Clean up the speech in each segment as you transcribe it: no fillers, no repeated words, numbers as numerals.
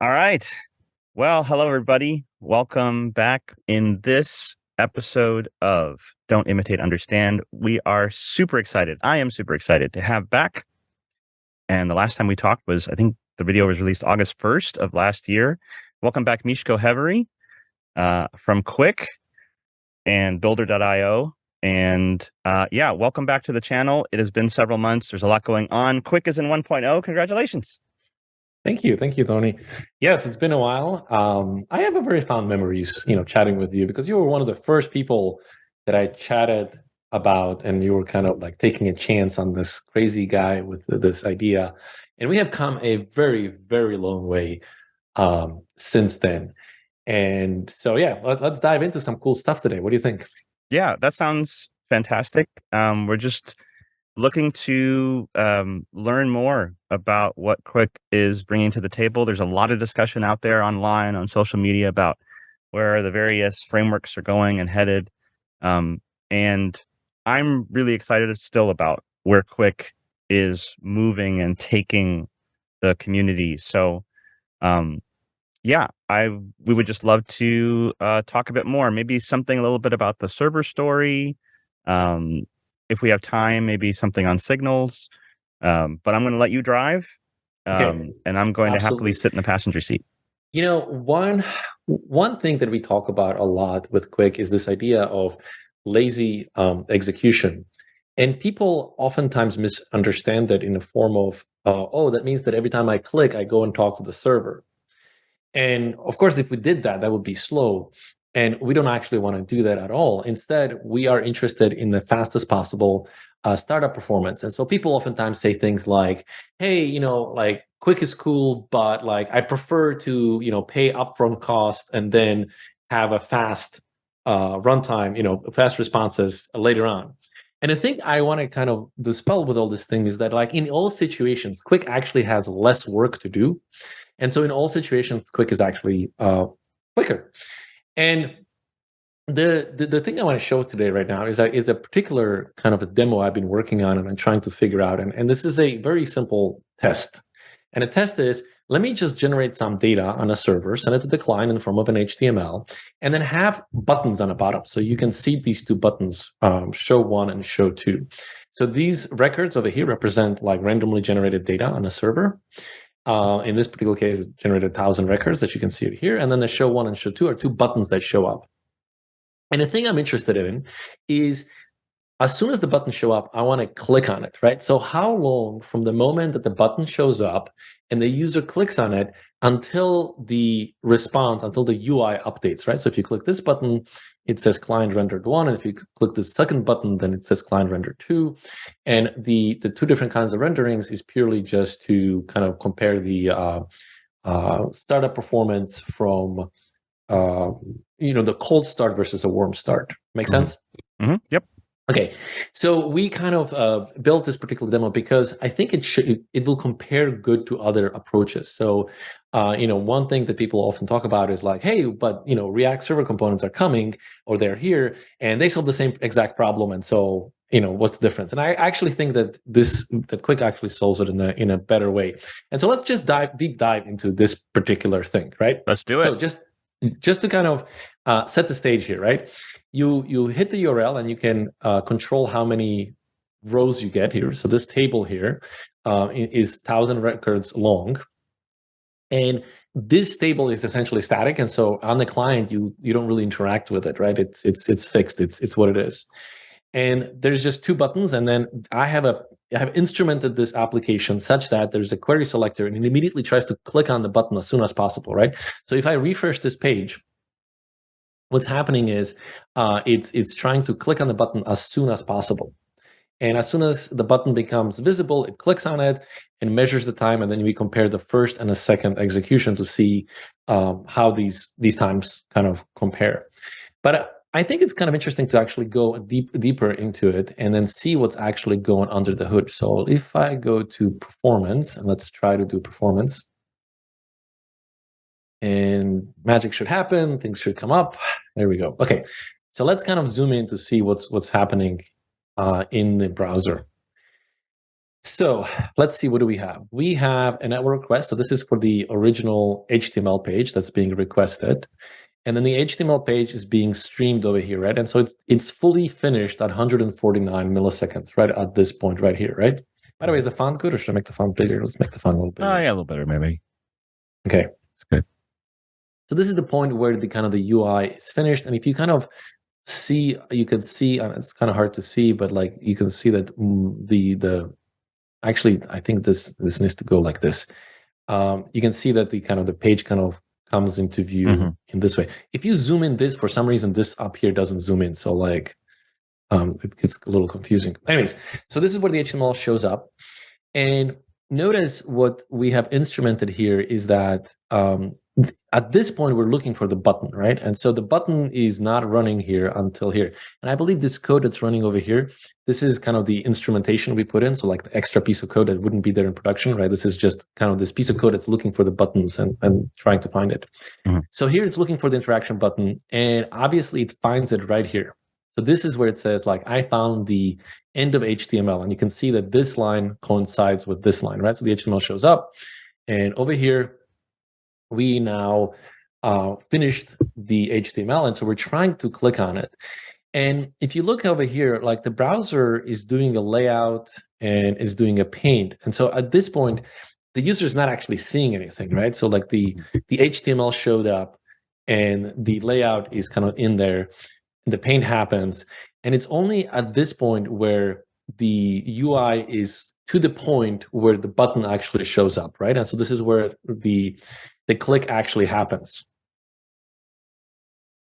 All right. Well, hello, everybody. Welcome back in this episode of Don't Imitate, Understand. We are super excited. I am super excited to have back. And the last time we talked was, I think the video was released August 1st of last year. Welcome back, Miško Hevery from Qwik and Builder.io. And welcome back to the channel. It has been several months. There's a lot going on. Qwik is in 1.0. Congratulations. Thank you, Tony. Yes, it's been a while. I have a very fond memories, chatting with you because you were one of the first people that I chatted about, and you were kind of like taking a chance on this crazy guy with this idea, and we have come a very, very long way since then. And so, yeah, let's dive into some cool stuff today. What do you think? Yeah, that sounds fantastic. We're just looking to learn more about what Qwik is bringing to the table. There's a lot of discussion out there online on social media about where the various frameworks are going and headed. And I'm really excited still about where Qwik is moving and taking the community. So, we would just love to talk a bit more, maybe something a little bit about the server story. If we have time, maybe something on signals. But I'm going to let you drive, Okay, and I'm going to happily absolutely. sit in the passenger seat. One thing that we talk about a lot with Qwik is this idea of lazy execution. And people oftentimes misunderstand that in the form of, oh, that means that every time I click, I go and talk to the server. And of course, if we did that, that would be slow. And we don't actually want to do that at all. Instead, we are interested in the fastest possible startup performance. And so people oftentimes say things like, hey, like Qwik is cool, but like I prefer to, pay upfront cost and then have a fast runtime, fast responses later on. And the thing I want to kind of dispel with all this thing is that like in all situations, Qwik actually has less work to do. And so in all situations, Qwik is actually quicker. And the thing I want to show today right now is a particular kind of a demo I've been working on and I'm trying to figure out. And this is a very simple test. And the test is, let me just generate some data on a server, send it to the client in the form of an HTML, and then have buttons on the bottom. So you can see these two buttons, show one and show two. So these records over here represent like randomly generated data on a server. In this particular case, it generated 1,000 records that you can see here. And then the show one and show two are two buttons that show up. And the thing I'm interested in is as soon as the buttons show up, I want to click on it, right? So how long from the moment that the button shows up and the user clicks on it until the response, until the UI updates, right? So if you click this button, it says client rendered 1. And if you click the second button, then it says client rendered 2. And the two different kinds of renderings is purely just to kind of compare the startup performance from the cold start versus a warm start. Make sense? Mm-hmm. Yep. Okay, so we kind of built this particular demo because I think it will compare good to other approaches. So, one thing that people often talk about is like, hey, but React server components are coming or they're here and they solve the same exact problem, and so what's the difference? And I actually think that that Qwik actually solves it in a better way. And so let's just deep dive into this particular thing, right? Let's do it. So just to kind of set the stage here, right? You hit the URL and you can control how many rows you get here. So this table here is 1,000 records long, and this table is essentially static. And so on the client, you don't really interact with it, right? It's fixed. It's what it is. And there's just two buttons, and then I have instrumented this application such that there's a query selector, and it immediately tries to click on the button as soon as possible, right? So if I refresh this page, what's happening is it's trying to click on the button as soon as possible. And as soon as the button becomes visible, it clicks on it and measures the time. And then we compare the first and the second execution to see how these times kind of compare. But I think it's kind of interesting to actually go deeper into it and then see what's actually going under the hood. So if I go to performance, and let's try to do performance, and magic should happen, things should come up. There we go. Okay, so let's kind of zoom in to see what's happening in the browser. So let's see, what do we have? We have a network request. So this is for the original HTML page that's being requested. And then the HTML page is being streamed over here, right? And so it's fully finished at 149 milliseconds, right at this point right here, right? By the way, is the font good, or should I make the font bigger? Let's make the font a little bigger. Yeah, a little better maybe. Okay. It's good. So this is the point where the kind of the UI is finished. And if you kind of see, you can see, it's kind of hard to see, but like you can see that actually, I think this needs to go like this. You can see that the page kind of comes into view in this way. If you zoom in this, for some reason, this up here doesn't zoom in. So like, it gets a little confusing. Anyways, so this is where the HTML shows up. And notice what we have instrumented here is that at this point, we're looking for the button, right? And so the button is not running here until here. And I believe this code that's running over here, this is kind of the instrumentation we put in. So like the extra piece of code that wouldn't be there in production, right? This is just kind of this piece of code that's looking for the buttons and trying to find it. So here it's looking for the interaction button, and obviously it finds it right here. So this is where it says like, I found the end of HTML, and you can see that this line coincides with this line, right? So the HTML shows up, and over here, we now finished the HTML, and so we're trying to click on it. And if you look over here, like the browser is doing a layout and is doing a paint. And so at this point, the user is not actually seeing anything, right? So like the HTML showed up and the layout is kind of in there, and the paint happens. And it's only at this point where the UI is to the point where the button actually shows up, right? And so this is where the click actually happens.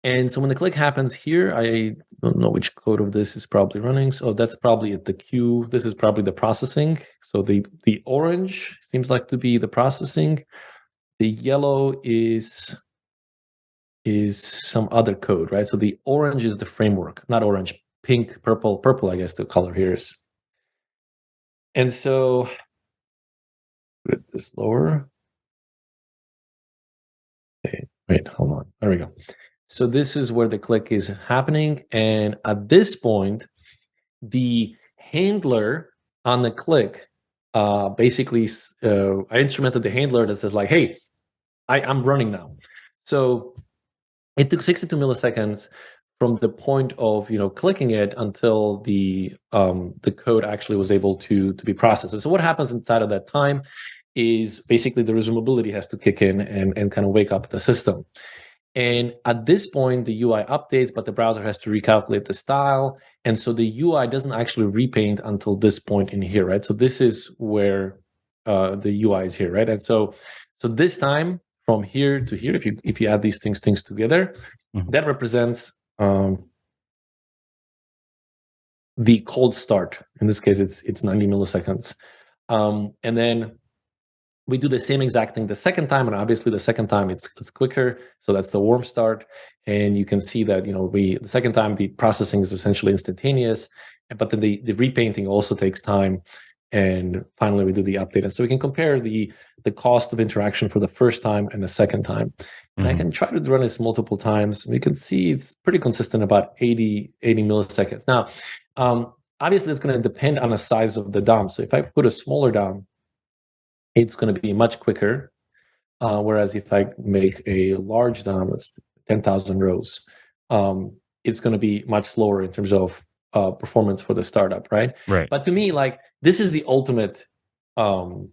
And so when the click happens here, I don't know which code of this is probably running. So that's probably at the queue. This is probably the processing. So the orange seems like to be the processing. The yellow is some other code, right? So the orange is the framework, not orange, pink, purple, I guess the color here is. And so put this lower. Okay, wait, hold on. There we go. So this is where the click is happening. And at this point, the handler on the click, basically, I instrumented the handler that says like, hey, I'm running now. So it took 62 milliseconds from the point of clicking it until the code actually was able to be processed. So what happens inside of that time is basically the resumability has to kick in and kind of wake up the system. And at this point, the UI updates, but the browser has to recalculate the style. And so the UI doesn't actually repaint until this point in here, right? So this is where the UI is here, right? And so this time from here to here, if you add these things together, that represents the cold start. In this case, it's 90 milliseconds. And then we do the same exact thing the second time, and obviously the second time it's quicker. So that's the warm start, and you can see that the second time the processing is essentially instantaneous, but then the repainting also takes time, and finally we do the update. And so we can compare the cost of interaction for the first time and the second time. And I can try to run this multiple times. We can see it's pretty consistent, about 80 milliseconds. Now, obviously it's going to depend on the size of the DOM. So if I put a smaller DOM, it's going to be much quicker. Whereas if I make a large DOM, it's 10,000 rows, it's going to be much slower in terms of performance for the startup, right? Right. But to me, like, this is the ultimate kind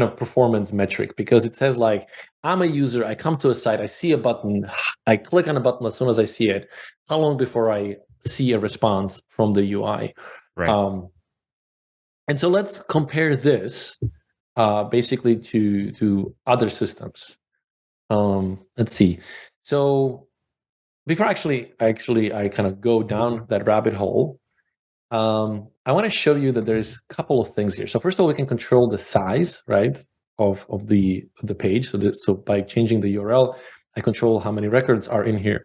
of performance metric, because it says like, I'm a user, I come to a site, I see a button, I click on a button as soon as I see it. How long before I see a response from the UI? Right. And so let's compare this basically to other systems. Let's see. So before I kind of go down that rabbit hole, I want to show you that there's a couple of things here. So first of all, we can control the size, right, of the page. So by changing the URL, I control how many records are in here.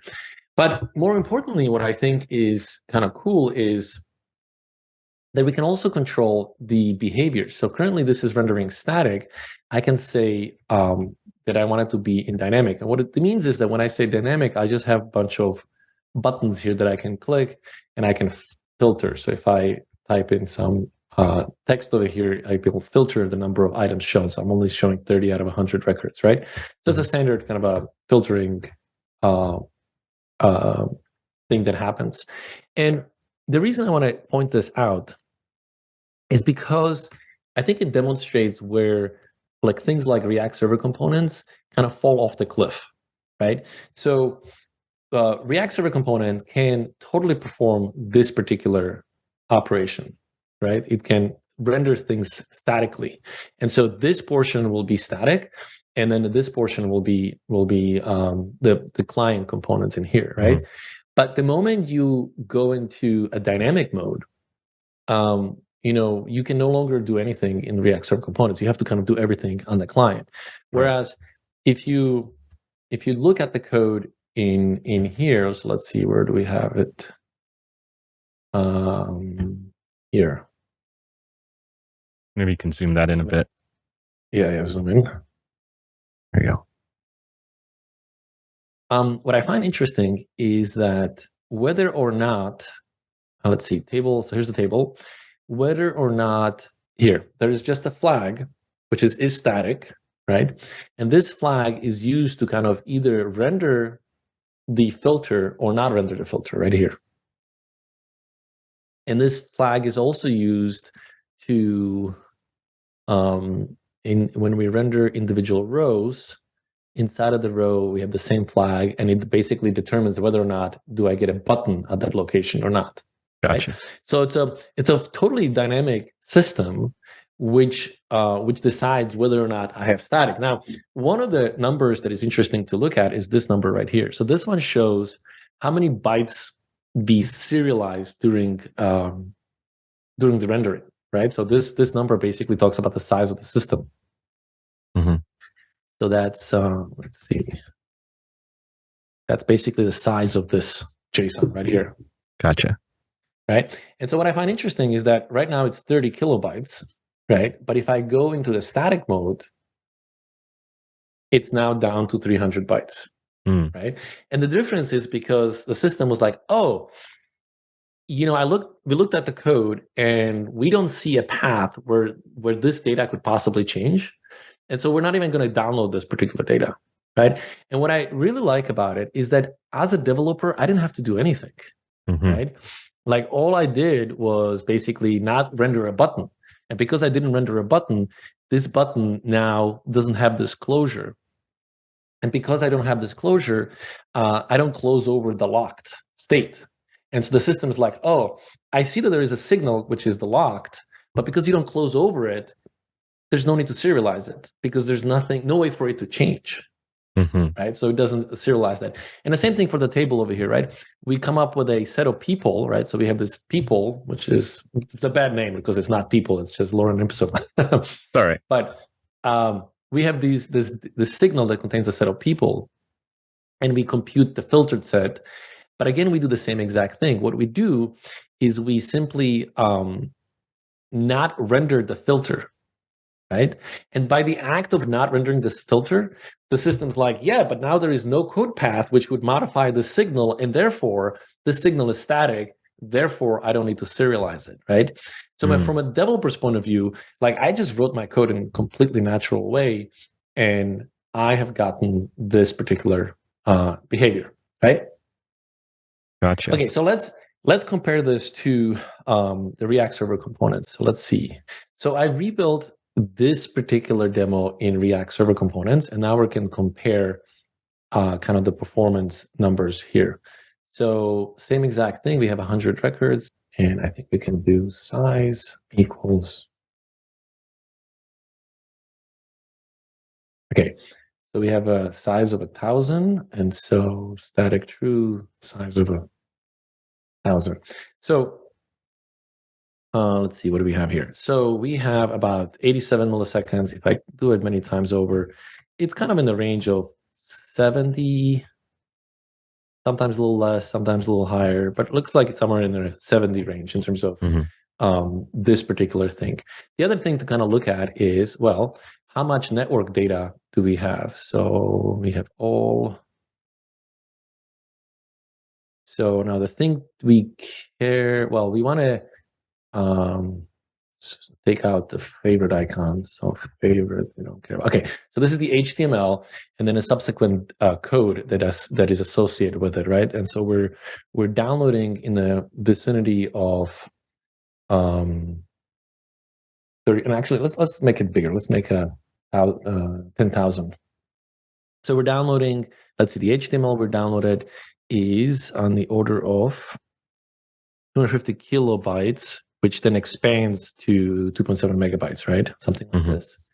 But more importantly, what I think is kind of cool is that we can also control the behavior. So currently this is rendering static. I can say that I want it to be in dynamic. And what it means is that when I say dynamic, I just have a bunch of buttons here that I can click and I can filter. So if I type in some text over here, I will filter the number of items shown. So I'm only showing 30 out of 100 records, right? So it's a standard kind of a filtering thing that happens. And the reason I want to point this out is because I think it demonstrates where like things like React Server components kind of fall off the cliff, right? So React Server component can totally perform this particular operation, right? It can render things statically, and so this portion will be static, and then this portion will be the client components in here, right? Mm-hmm. But the moment you go into a dynamic mode, you can no longer do anything in React Server components. You have to kind of do everything on the client. Whereas if you look at the code in here, so let's see, where do we have it? Here. Maybe you can zoom that in a bit. Yeah, zoom in. There you go. What I find interesting is that whether or not, let's see, table. So here's the table. Whether or not here, there is just a flag, which is static, right? And this flag is used to kind of either render the filter or not render the filter right here. And this flag is also used to, when we render individual rows, inside of the row, we have the same flag, and it basically determines whether or not do I get a button at that location or not. Gotcha. Right? So it's a totally dynamic system which decides whether or not I have static. Now, one of the numbers that is interesting to look at is this number right here. So this one shows how many bytes be serialized during the rendering, right? So this number basically talks about the size of the system. Mm-hmm. So that's let's see, that's basically the size of this JSON right here. Gotcha. Right, and so what I find interesting is that right now it's 30 kilobytes, right? But if I go into the static mode, it's now down to 300 bytes, right? And the difference is because the system was like, oh, we looked at the code and we don't see a path where this data could possibly change. And so we're not even going to download this particular data, right? And what I really like about it is that as a developer, I didn't have to do anything, right? Like all I did was basically not render a button. And because I didn't render a button, this button now doesn't have this closure. And because I don't have this closure, I don't close over the locked state. And so the system is like, oh, I see that there is a signal, which is the locked, but because you don't close over it, there's no need to serialize it because there's no way for it to change. Right? So it doesn't serialize that. And the same thing for the table over here, right? We come up with a set of people, right? So we have this people, which is, it's a bad name because it's not people, it's just Lauren Ipsum. Sorry. But we have this signal that contains a set of people, and we compute the filtered set. But again, we do the same exact thing. What we do is we simply not render the filter, right? And by the act of not rendering this filter, the system's like, yeah, but now there is no code path which would modify the signal, and therefore the signal is static. Therefore, I don't need to serialize it, right? So from a developer's point of view, like I just wrote my code in a completely natural way, and I have gotten this particular behavior, right? Gotcha. Okay, so let's compare this to the React Server components. So let's see. So I rebuilt this particular demo in React Server components, and now we can compare kind of the performance numbers here. So same exact thing. We have 100 records, and I think we can do size equals. Okay, so we have a size of 1,000, and so static true size of 1,000. So let's see, what do we have here? So we have about 87 milliseconds. If I do it many times over, it's kind of in the range of 70, sometimes a little less, sometimes a little higher, but it looks like it's somewhere in the 70 range in terms of this particular thing. The other thing to kind of look at is, well, how much network data do we have? So we have all. So now the thing we care, well, we want to take out the favorite icon. So favorite, we don't care about. Okay, so this is the HTML, and then a subsequent code that is associated with it, right? And so we're downloading in the vicinity of 30. And actually, let's make it bigger. Let's make 10,000. So we're downloading. Let's see, the HTML we're downloaded is on the order of 250 kilobytes, which then expands to 2.7 megabytes, right? Something like this.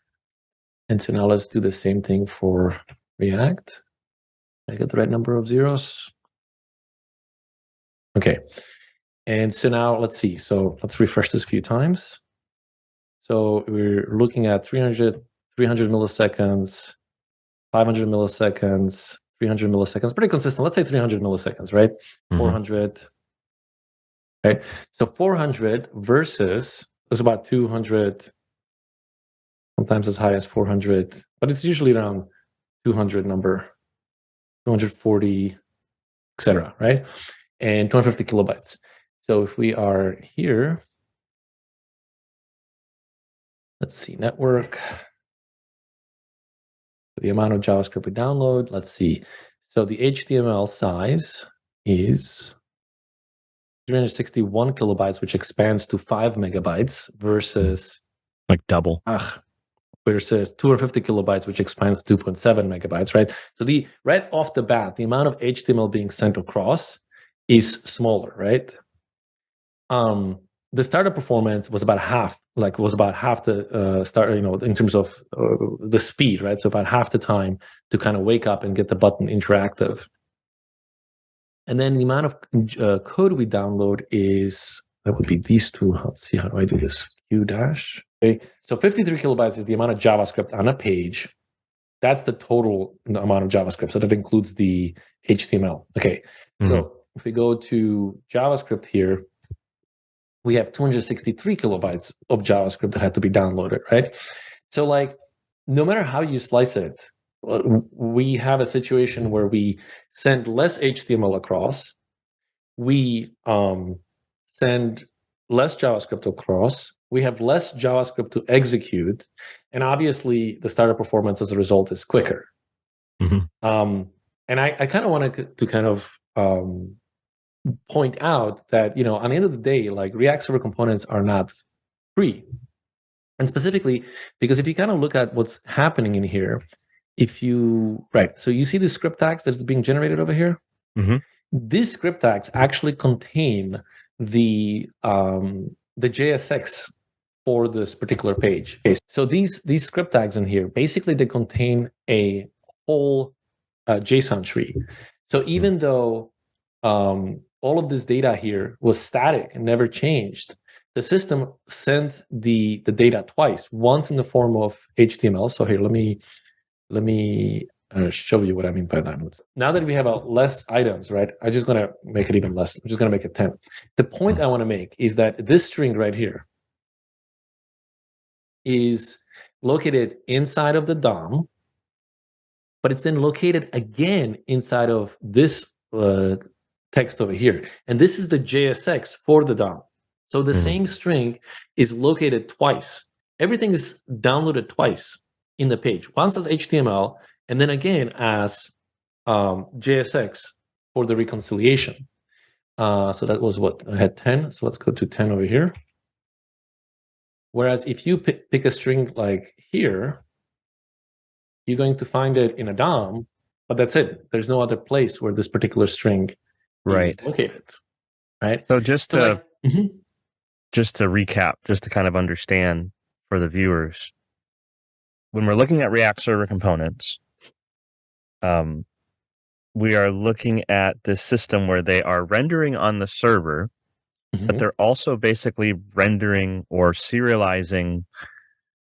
And so now let's do the same thing for React. I get the right number of zeros. Okay. And so now let's see. So let's refresh this a few times. So we're looking at 300 milliseconds, 500 milliseconds, 300 milliseconds, pretty consistent. Let's say 300 milliseconds, right? 400. Right. So 400 versus is about 200, sometimes as high as 400, but it's usually around 200 number, 240, etc. Right? And 250 kilobytes. So if we are here, let's see, network, the amount of JavaScript we download, let's see. So the HTML size is 361 kilobytes, which expands to 5 megabytes versus like double. Versus 250 kilobytes, which expands to 2.7 megabytes, right? So right off the bat, the amount of HTML being sent across is smaller, right? The startup performance was about half the start, in terms of the speed, right? So about half the time to kind of wake up and get the button interactive. And then the amount of code we download that would be these two. Let's see, how do I do this? Q dash. Okay, so 53 kilobytes is the amount of JavaScript on a page. That's the total amount of JavaScript. So that includes the HTML. Okay, so if we go to JavaScript here, we have 263 kilobytes of JavaScript that had to be downloaded, right? So like, no matter how you slice it, we have a situation where we send less HTML across, we send less JavaScript across, we have less JavaScript to execute, and obviously the startup performance as a result is quicker. And I kind of wanted to kind of point out that, on the end of the day, like React Server components are not free. And specifically, because if you kind of look at what's happening in here, so you see the script tags that's being generated over here? These script tags actually contain the JSX for this particular page. Okay, so these script tags in here, basically they contain a whole JSON tree. So even though all of this data here was static and never changed, the system sent the data twice, once in the form of HTML. So here, let me show you what I mean by that. Now that we have less items, right? I'm just going to make it even less. I'm just going to make it 10. The point I want to make is that this string right here is located inside of the DOM, but it's then located again inside of this text over here. And this is the JSX for the DOM. So the same string is located twice. Everything is downloaded twice in the page. Once as HTML, and then again as JSX for the reconciliation. So that was what I had 10. So let's go to 10 over here. Whereas if you pick a string like here, you're going to find it in a DOM, but that's it. There's no other place where this particular string is located. Right. So just to recap, just to kind of understand for the viewers, when we're looking at React Server components, we are looking at this system where they are rendering on the server, but they're also basically rendering or serializing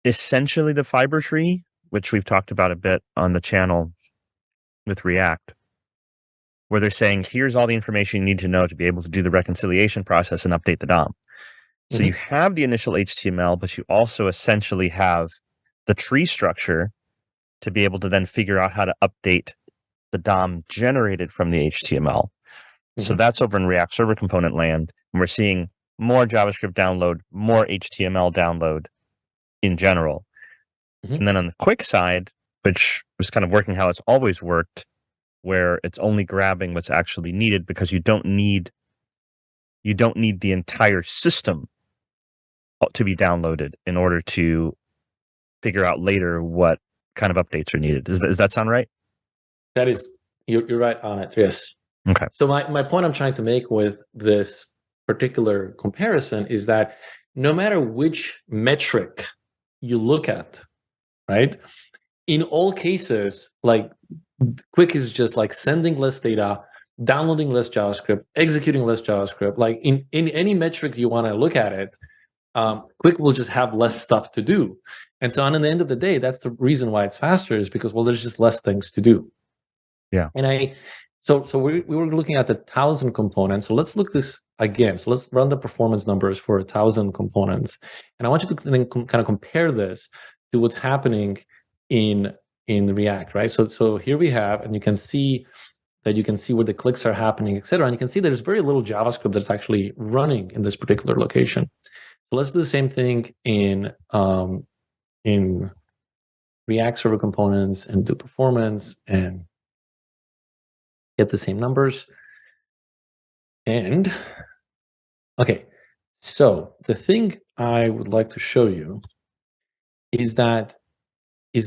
essentially the fiber tree, which we've talked about a bit on the channel with React, where they're saying, here's all the information you need to know to be able to do the reconciliation process and update the DOM. So you have the initial HTML, but you also essentially have the tree structure to be able to then figure out how to update the DOM generated from the HTML. So that's over in React Server component land. And we're seeing more JavaScript download, more HTML download in general. Mhm. And then on the Qwik side, which was kind of working how it's always worked, where it's only grabbing what's actually needed because you don't need the entire system to be downloaded in order to figure out later what kind of updates are needed. Does that sound right? That is, you're right on it. Yes. Okay. So my point I'm trying to make with this particular comparison is that no matter which metric you look at, right? In all cases, like Qwik is just like sending less data, downloading less JavaScript, executing less JavaScript. Like in any metric you want to look at it, Qwik will just have less stuff to do. And so on the end of the day, that's the reason why it's faster, is because, well, there's just less things to do. Yeah. And so we were looking at the 1,000 components. So let's look this again. So let's run the performance numbers for 1,000 components. And I want you to then kind of compare this to what's happening in React, right? So here we have, and you can see where the clicks are happening, etc. And you can see there's very little JavaScript that's actually running in this particular location. So let's do the same thing in React server components and do performance and get the same numbers. And okay, so the thing I would like to show you is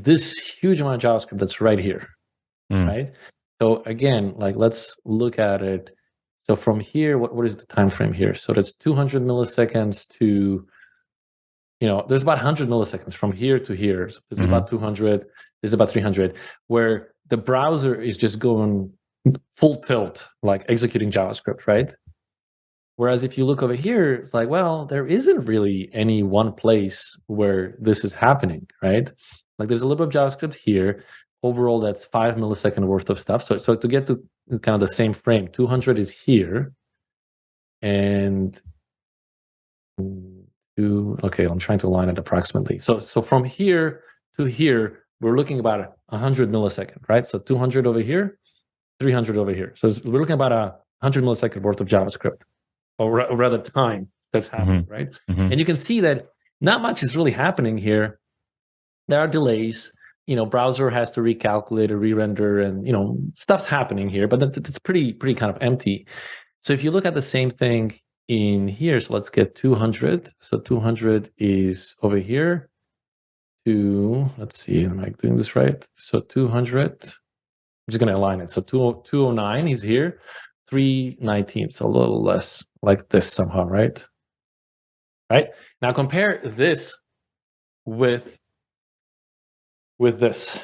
this huge amount of JavaScript that's right here, right? So again, like let's look at it. So from here, what is the time frame here? So that's 200 milliseconds to, there's about 100 milliseconds from here to here. So there's about 200, there's about 300, where the browser is just going full tilt, like executing JavaScript, right? Whereas if you look over here, it's like, well, there isn't really any one place where this is happening, right? Like there's a little bit of JavaScript here. Overall, that's 5 millisecond worth of stuff. So to get to kind of the same frame, 200 is here. And okay, I'm trying to align it approximately. So from here to here, we're looking about 100 millisecond, right? So 200 over here, 300 over here. So we're looking about 100 millisecond worth of JavaScript, or rather time that's happening, right? And you can see that not much is really happening here. There are delays. Browser has to recalculate or re-render, and stuff's happening here, but it's pretty kind of empty. So if you look at the same thing in here, so let's get 200. So 200 is over here to, let's see, am I doing this right? So 200, I'm just going to align it. So 209 is here, 319, so a little less like this somehow, right? Right? Now compare this with this.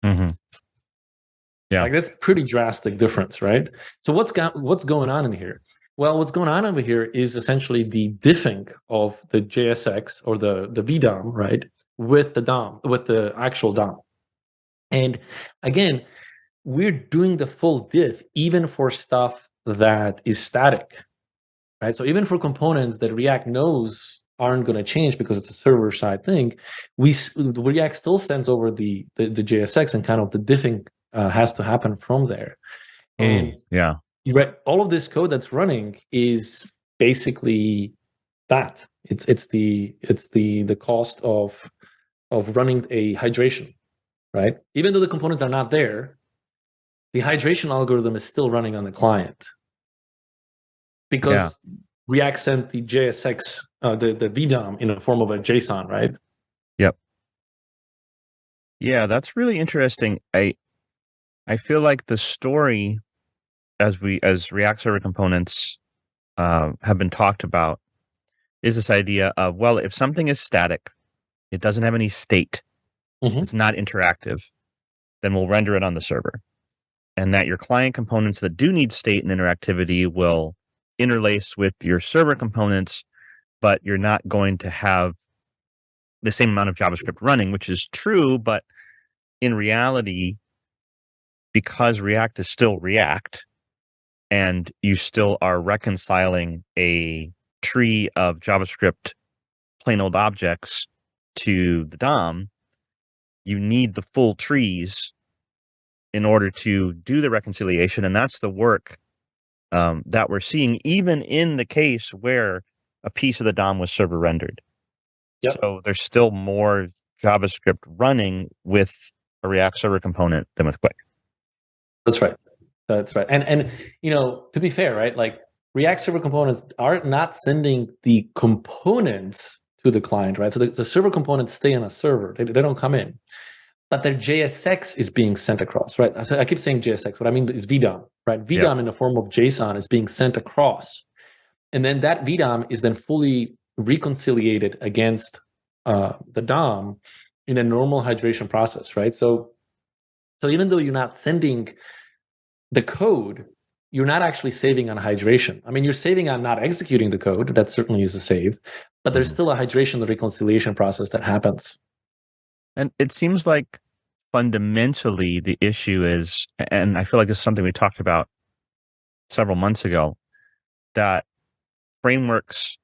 Yeah. Like that's pretty drastic difference, right? So what's going on in here? Well, what's going on over here is essentially the diffing of the JSX or the VDOM, right, with the DOM, with the actual DOM. And again, we're doing the full diff even for stuff that is static, right? So even for components that React knows aren't going to change because it's a server side thing, React still sends over the JSX, and kind of the diffing has to happen from there. And yeah, right, all of this code that's running is basically that. It's the cost of running a hydration, right? Even though the components are not there, the hydration algorithm is still running on the client because React sent the JSX, the VDOM in the form of a JSON, right? Yep. Yeah, that's really interesting. I feel like the story as React server components have been talked about is this idea of, well, if something is static, it doesn't have any state, it's not interactive, then we'll render it on the server. And that your client components that do need state and interactivity will interlace with your server components, but you're not going to have the same amount of JavaScript running, which is true. But in reality, because React is still React, and you still are reconciling a tree of JavaScript plain old objects to the DOM, you need the full trees in order to do the reconciliation. And that's the work that we're seeing, even in the case where a piece of the DOM was server rendered. Yep. So there's still more JavaScript running with a React server component than with Qwik. That's right. That's right. And to be fair, right? Like React server components are not sending the components to the client, right? So the server components stay on a server. They don't come in. But their JSX is being sent across, right? I keep saying JSX. What I mean is VDOM, right? VDOM in the form of JSON is being sent across. And then that VDOM is then fully reconciliated against the DOM in a normal hydration process, right? So even though you're not sending the code, you're not actually saving on hydration. I mean, you're saving on not executing the code. That certainly is a save, but there's still a hydration, the reconciliation process that happens. And it seems like fundamentally the issue is, and I feel like this is something we talked about several months ago, that frameworks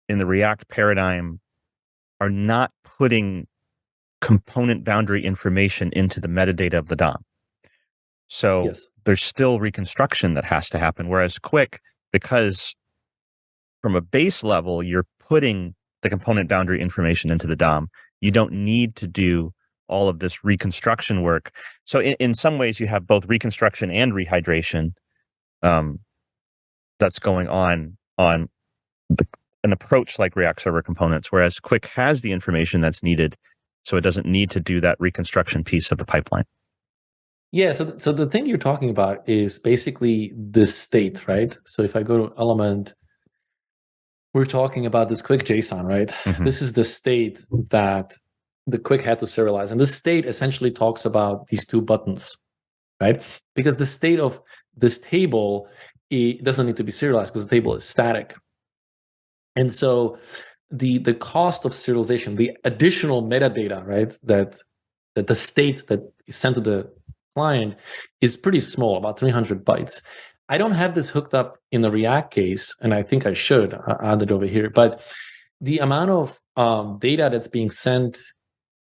in the React paradigm are not putting component boundary information into the metadata of the DOM. So Yes. there's still reconstruction that has to happen. Whereas Qwik, because from a base level, you're putting the component boundary information into the DOM, you don't need to do all of this reconstruction work. So in some ways, you have both reconstruction and rehydration that's going on an approach like React Server Components, whereas Qwik has the information that's needed, so it doesn't need to do that reconstruction piece of the pipeline. Yeah, so the thing you're talking about is basically this state, right? So if I go to element, we're talking about this Qwik JSON, right? Mm-hmm. This is the state that the Qwik had to serialize. And this state essentially talks about these two buttons, right? Because the state of this table, it doesn't need to be serialized because the table is static. And so the cost of serialization, the additional metadata, right, that the state that is sent to the client is pretty small, about 300 bytes. I don't have this hooked up in the React case, and I think I should add it over here. But the amount of data that's being sent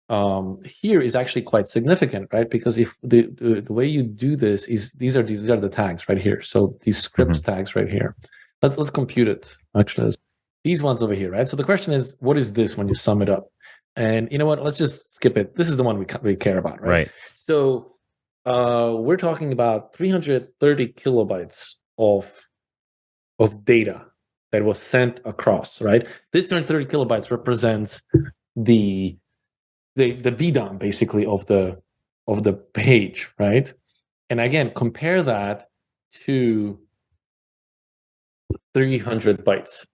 here is actually quite significant, right? Because if the way you do this is these are the tags right here. So these scripts tags right here. Let's compute it. Actually, these ones over here, right? So the question is, what is this when you sum it up? And you know what? Let's just skip it. This is the one we care about, right? Right. So we're talking about 330 kilobytes of data that was sent across, right? This 330 kilobytes represents the VDOM basically of the page, right? And again, compare that to 300 bytes.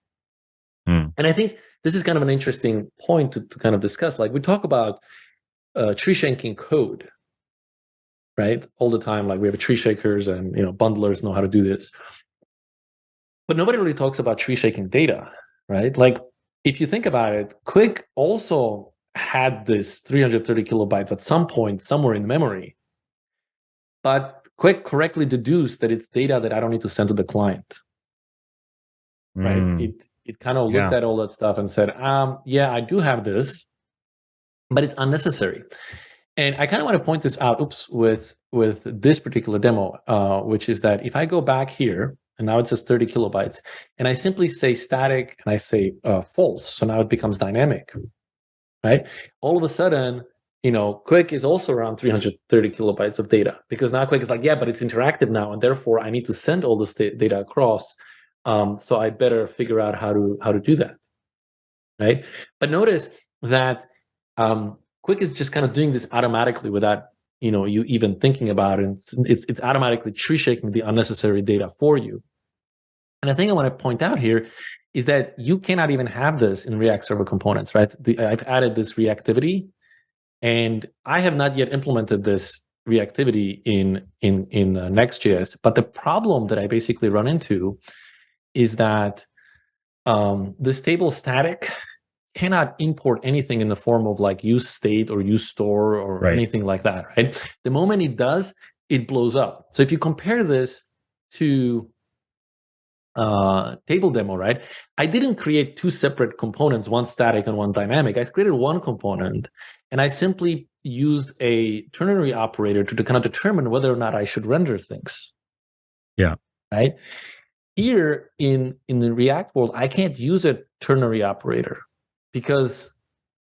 And I think this is kind of an interesting point to kind of discuss. Like we talk about tree shaking code, right? All the time, like we have tree shakers and bundlers know how to do this. But nobody really talks about tree shaking data, right? Like if you think about it, Qwik also had this 330 kilobytes at some point somewhere in memory. But Qwik correctly deduced that it's data that I don't need to send to the client. Right? It kind of looked at all that stuff and said, yeah, I do have this, but it's unnecessary. And I kind of want to point this out, with this particular demo, which is that if I go back here, and now it says 30 kilobytes, and I simply say static and I say false, so now it becomes dynamic, right? All of a sudden, Qwik is also around 330 kilobytes of data, because now Qwik is like, yeah, but it's interactive now, and therefore I need to send all this data across. So I better figure out how to do that, right? But notice that Qwik is just kind of doing this automatically without you even thinking about it. It's automatically tree shaking the unnecessary data for you. And the thing I want to point out here is that you cannot even have this in React Server Components, right? I've added this reactivity, and I have not yet implemented this reactivity in Next.js. But the problem that I basically run into is that this table static cannot import anything in the form of like use state or use store or anything like that, right? The moment it does, it blows up. So if you compare this to table demo, right? I didn't create two separate components, one static and one dynamic. I created one component, and I simply used a ternary operator to kind of determine whether or not I should render things. Yeah. Right. Here in the React world, I can't use a ternary operator, because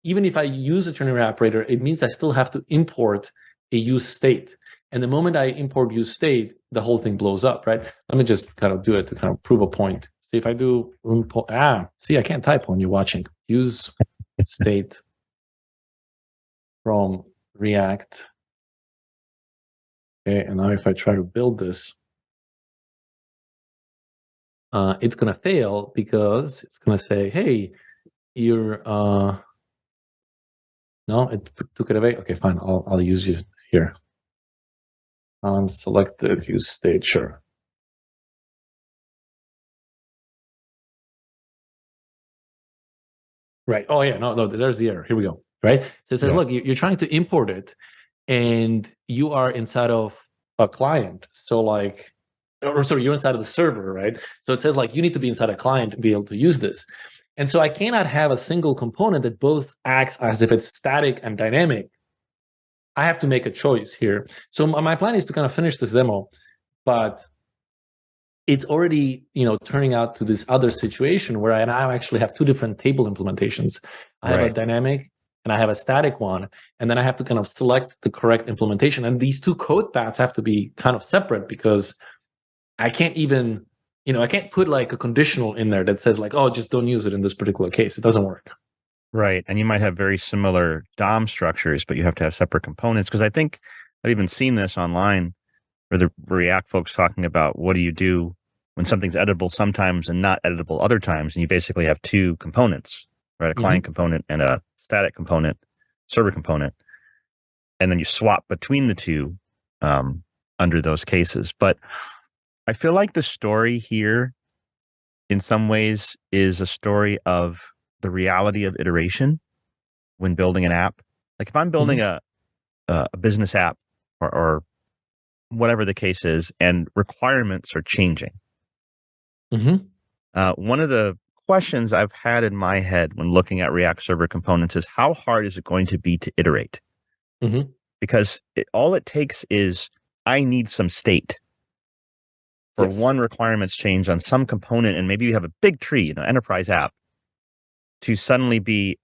even if I use a ternary operator, it means I still have to import a use state. And the moment I import use state, the whole thing blows up, right? Let me just kind of do it to kind of prove a point. See if I do see, I can't type when you're watching. Use state from React. Okay, and now if I try to build this, it's gonna fail because it's gonna say, hey, you're no, it took it away. Okay, fine, I'll use you here. Unselected use state, sure. Right. Oh yeah, no, there's the error. Here we go. Right. So it says, look, you're trying to import it, and you are inside of a client. So like, or sorry, you're inside of the server, right? So it says like you need to be inside a client to be able to use this. And so I cannot have a single component that both acts as if it's static and dynamic. I have to make a choice here. So my plan is to kind of finish this demo, but it's already, turning out to this other situation where I now actually have two different table implementations. I have a dynamic and I have a static one, and then I have to kind of select the correct implementation. And these two code paths have to be kind of separate, because I can't even, I can't put like a conditional in there that says like, oh, just don't use it in this particular case. It doesn't work. Right. And you might have very similar DOM structures, but you have to have separate components. Because I think I've even seen this online where the React folks talking about what do you do when something's editable sometimes and not editable other times. And you basically have two components, right? A client component and a static component, server component. And then you swap between the two under those cases. But I feel like the story here in some ways is a story of the reality of iteration when building an app. Like if I'm building a business app or whatever the case is, and requirements are changing. One of the questions I've had in my head when looking at React Server components is how hard is it going to be to iterate? Because all it takes is I need some state for one requirements change on some component, and maybe you have a big tree, enterprise app, to suddenly be,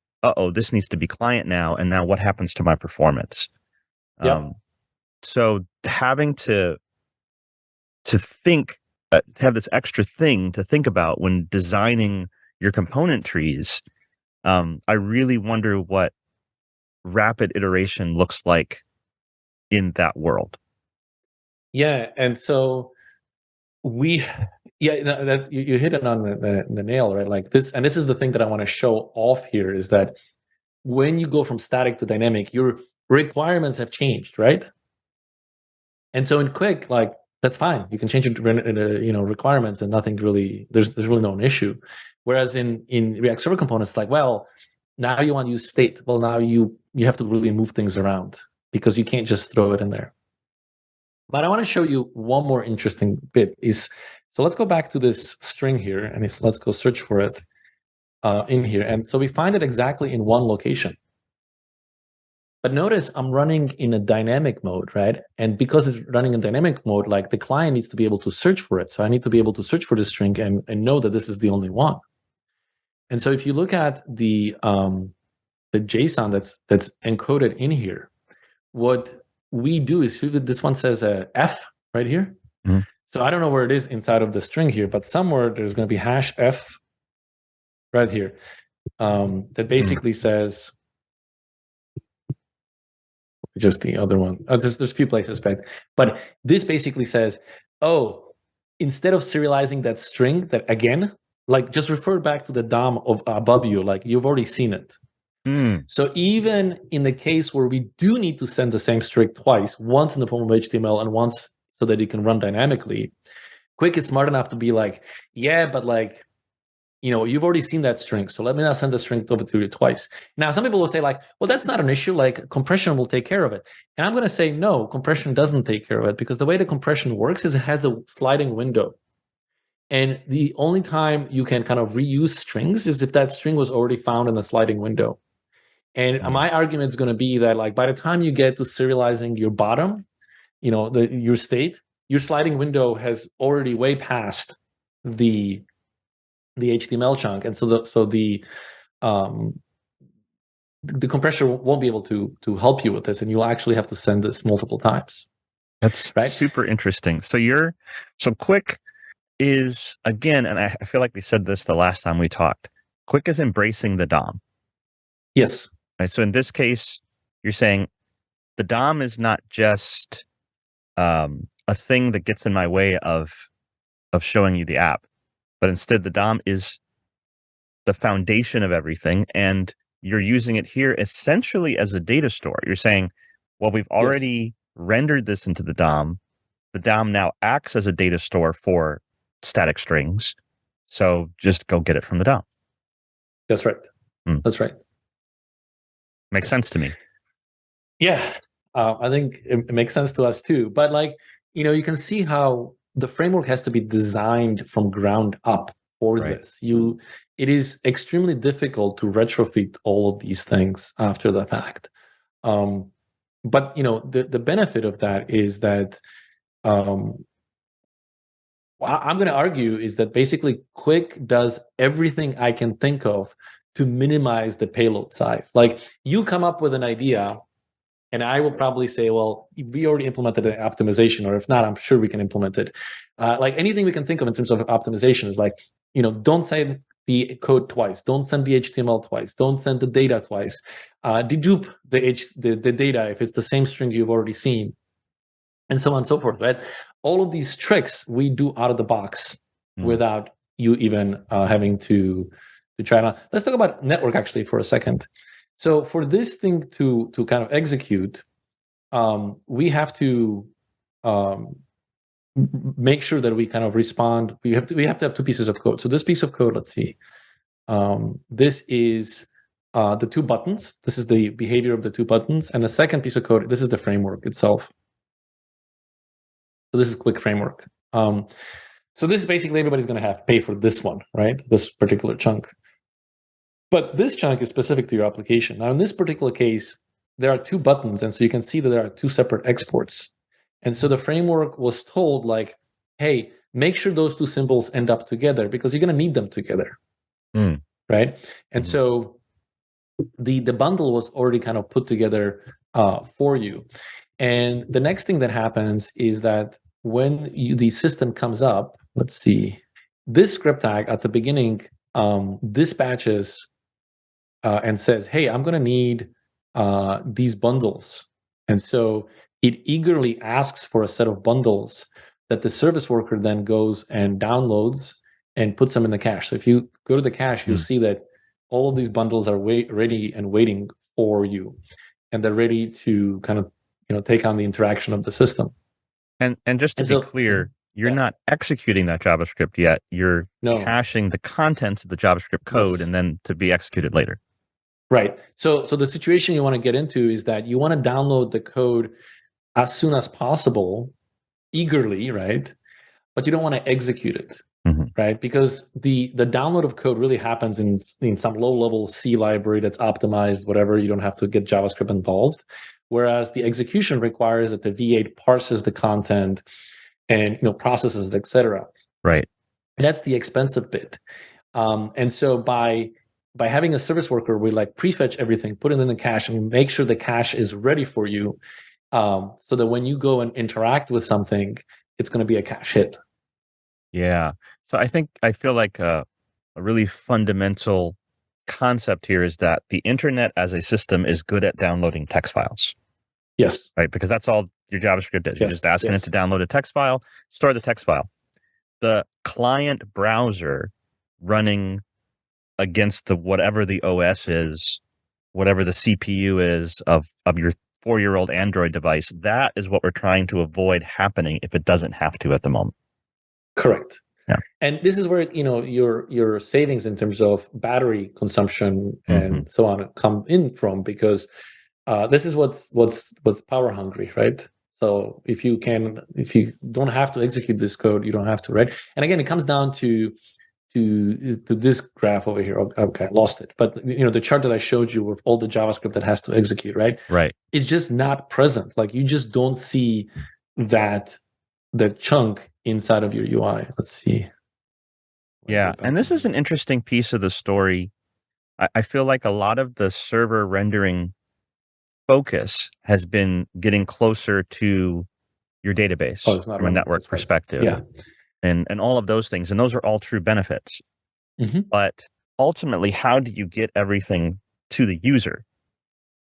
this needs to be client now, and now what happens to my performance? So having to think, have this extra thing to think about when designing your component trees, I really wonder what rapid iteration looks like in that world. Yeah, and so that you hit it on the nail, right? Like this, and this is the thing that I want to show off here, is that when you go from static to dynamic, your requirements have changed, right? And so in Qwik, like that's fine. You can change it to requirements, and nothing really there's really no issue. Whereas in React Server components, like, well, now you want to use state. Well, now you have to really move things around, because you can't just throw it in there. But I want to show you one more interesting bit. So let's go back to this string here, and let's go search for it in here. And so we find it exactly in one location. But notice I'm running in a dynamic mode, right? And because it's running in dynamic mode, like the client needs to be able to search for it. So I need to be able to search for this string and know that this is the only one. And so if you look at the JSON that's encoded in here, what we do is, this one says F right here. So I don't know where it is inside of the string here, but somewhere there's going to be hash F right here that basically says, just the other one. There's a few places, but this basically says, instead of serializing that string, that again, like just refer back to the DOM of above you, like you've already seen it. So even in the case where we do need to send the same string twice, once in the form of HTML and once so that it can run dynamically, Qwik is smart enough to be like, yeah, but like, you've already seen that string, so let me not send the string over to you twice. Now, some people will say like, well, that's not an issue, like compression will take care of it. And I'm going to say, no, compression doesn't take care of it, because the way the compression works is it has a sliding window. And the only time you can kind of reuse strings is if that string was already found in the sliding window. And my argument is going to be that like by the time you get to serializing your bottom, your state, your sliding window has already way passed the HTML chunk, and so the compressor won't be able to help you with this, and you'll actually have to send this multiple times. That's right? super interesting. So Qwik is, again, and I feel like we said this the last time we talked, Qwik is embracing the DOM. Yes. Right. So in this case, you're saying the DOM is not just a thing that gets in my way of showing you the app, but instead the DOM is the foundation of everything, and you're using it here essentially as a data store. You're saying, well, we've already rendered this into the DOM. The DOM now acts as a data store for static strings. So just go get it from the DOM. That's right. That's right. Makes sense to me. Yeah. I think it makes sense to us too. But you can see how the framework has to be designed from ground up for this. It is extremely difficult to retrofit all of these things after the fact. But the benefit of that is that I'm going to argue is that basically Qwik does everything I can think of to minimize the payload size. Like, you come up with an idea, and I will probably say, well, we already implemented an optimization, or if not, I'm sure we can implement it. Like, anything we can think of in terms of optimization is like, don't send the code twice, don't send the HTML twice, don't send the data twice, dedupe the data if it's the same string you've already seen, and so on and so forth, right? All of these tricks we do out of the box without you even having to try to. Let's talk about network actually for a second. So for this thing to kind of execute, we have to make sure that we kind of respond. We have to have two pieces of code. So this piece of code, let's see. This is the two buttons. This is the behavior of the two buttons, and the second piece of code, this is the framework itself. So this is Qwik framework. So this is basically everybody's going to have to pay for this one, right? This particular chunk. But this chunk is specific to your application. Now, in this particular case, there are two buttons, and so you can see that there are two separate exports. And so the framework was told, like, hey, make sure those two symbols end up together because you're going to need them together, right? And so the bundle was already kind of put together for you. And the next thing that happens is that when the system comes up, let's see, this script tag at the beginning dispatches and says, hey, I'm going to need these bundles. And so it eagerly asks for a set of bundles that the service worker then goes and downloads and puts them in the cache. So if you go to the cache, you'll see that all of these bundles are ready and waiting for you. And they're ready to kind of take on the interaction of the system. And just to be clear, you're not executing that JavaScript yet. You're caching the contents of the JavaScript code and then to be executed later. Right. So the situation you want to get into is that you want to download the code as soon as possible, eagerly, right? But you don't want to execute it, right? Because the download of code really happens in some low-level C library that's optimized, whatever. You don't have to get JavaScript involved. Whereas the execution requires that the V8 parses the content and processes, etc. Right. And that's the expensive bit. And so by having a service worker, we prefetch everything, put it in the cache, and make sure the cache is ready for you, so that when you go and interact with something, it's going to be a cache hit. Yeah. So I feel like a really fundamental concept here is that the internet as a system is good at downloading text files. Yes. Right. Because that's all your JavaScript is. You're just asking it to download a text file, store the text file. The client browser running against whatever the OS is, whatever the CPU is of your 4-year-old Android device, that is what we're trying to avoid happening if it doesn't have to at the moment. Correct. Yeah. And this is where your savings in terms of battery consumption and so on come in from, because this is what's power hungry, right? So if you don't have to execute this code, you don't have to, right? And again, it comes down to this graph over here. Okay, I lost it. But the chart that I showed you with all the JavaScript that has to execute, right? Right. It's just not present. Like, you just don't see that the chunk inside of your UI. Let's see. Yeah. And this is an interesting piece of the story. I feel like a lot of the server rendering focus has been getting closer to your Oh, database it's not from a running network close space. perspective Yeah. and all of those things. And those are all true benefits. Hmm. But ultimately, how do you get everything to the user?